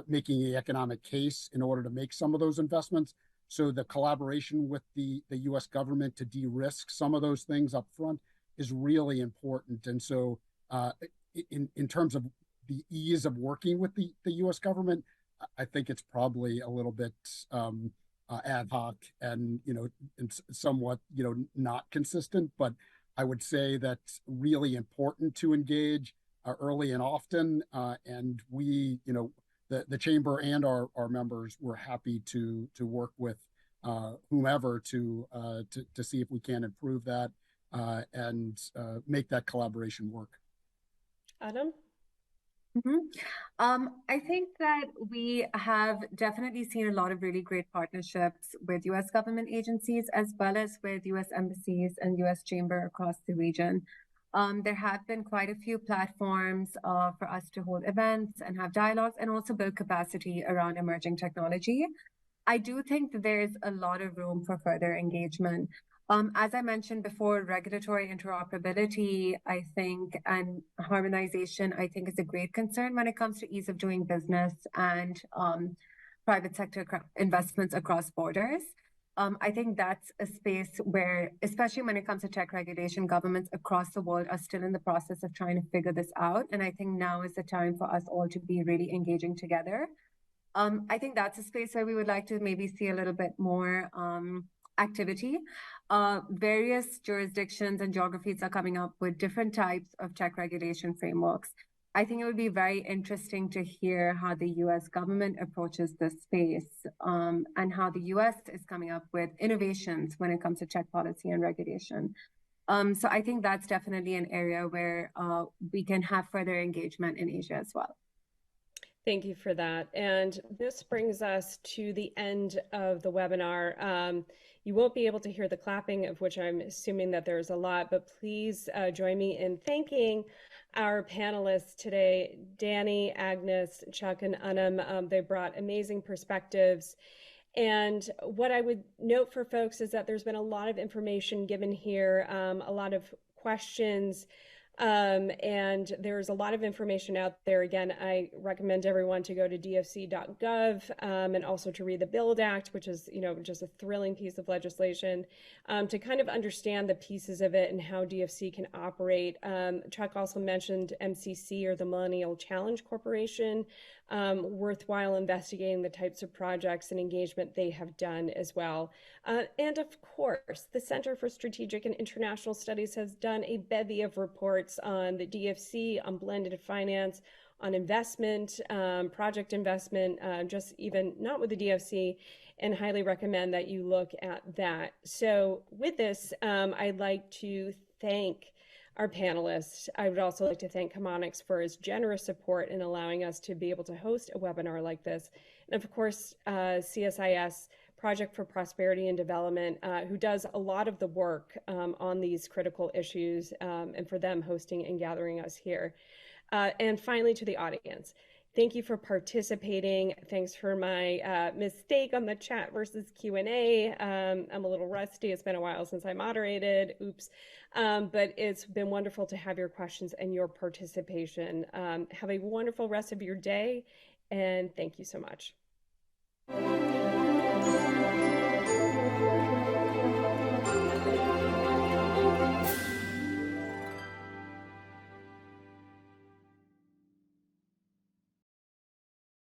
[SPEAKER 4] making the economic case in order to make some of those investments. So the collaboration with the U.S. government to de-risk some of those things up front is really important. And so in terms of the ease of working with the U.S. government, I think it's probably a little bit ad hoc and and somewhat not consistent. But I would say that's really important to engage early and often. And we, the chamber and our members were happy to work with whomever to see if we can improve that and make that collaboration work.
[SPEAKER 1] Adam?
[SPEAKER 5] I think that we have definitely seen a lot of really great partnerships with U.S. government agencies as well as with U.S. embassies and U.S. Chamber across the region. There have been quite a few platforms for us to hold events and have dialogues and also build capacity around emerging technology. I do think that there's a lot of room for further engagement. As I mentioned before, regulatory interoperability, I think, and harmonization, I think, is a great concern when it comes to ease of doing business and private sector investments across borders. I think that's a space where, especially when it comes to tech regulation, governments across the world are still in the process of trying to figure this out. And I think now is the time for us all to be really engaging together. I think that's a space where we would like to maybe see a little bit more activity. Various jurisdictions and geographies are coming up with different types of tech regulation frameworks. I think it would be very interesting to hear how the US government approaches this space and how the US is coming up with innovations when it comes to tech policy and regulation. So I think that's definitely an area where we can have further engagement in Asia as well.
[SPEAKER 1] Thank you for that. And this brings us to the end of the webinar. You won't be able to hear the clapping, of which I'm assuming that there's a lot, but please join me in thanking our panelists today, Danny, Agnes, Chuck, and Anam. They brought amazing perspectives. And what I would note for folks is that there's been a lot of information given here, a lot of questions, and there's a lot of information out there. Again, I recommend everyone to go to dfc.gov and also to read the Build Act, which is, just a thrilling piece of legislation to kind of understand the pieces of it and how DFC can operate. Chuck also mentioned MCC, or the Millennial Challenge Corporation. Worthwhile investigating the types of projects and engagement they have done as well. And of course, the Center for Strategic and International Studies has done a bevy of reports on the DFC, on blended finance, on investment, project investment, just even not with the DFC, and highly recommend that you look at that. So with this, I'd like to thank our panelists. I would also like to thank Chemonics for his generous support in allowing us to be able to host a webinar like this. And of course, CSIS Project for Prosperity and Development, who does a lot of the work on these critical issues, and for them hosting and gathering us here. And finally, to the audience. Thank you for participating. Thanks for my mistake on the chat versus Q&A. I'm a little rusty. It's been a while since I moderated. Oops. But it's been wonderful to have your questions and your participation. Have a wonderful rest of your day, and thank you so much.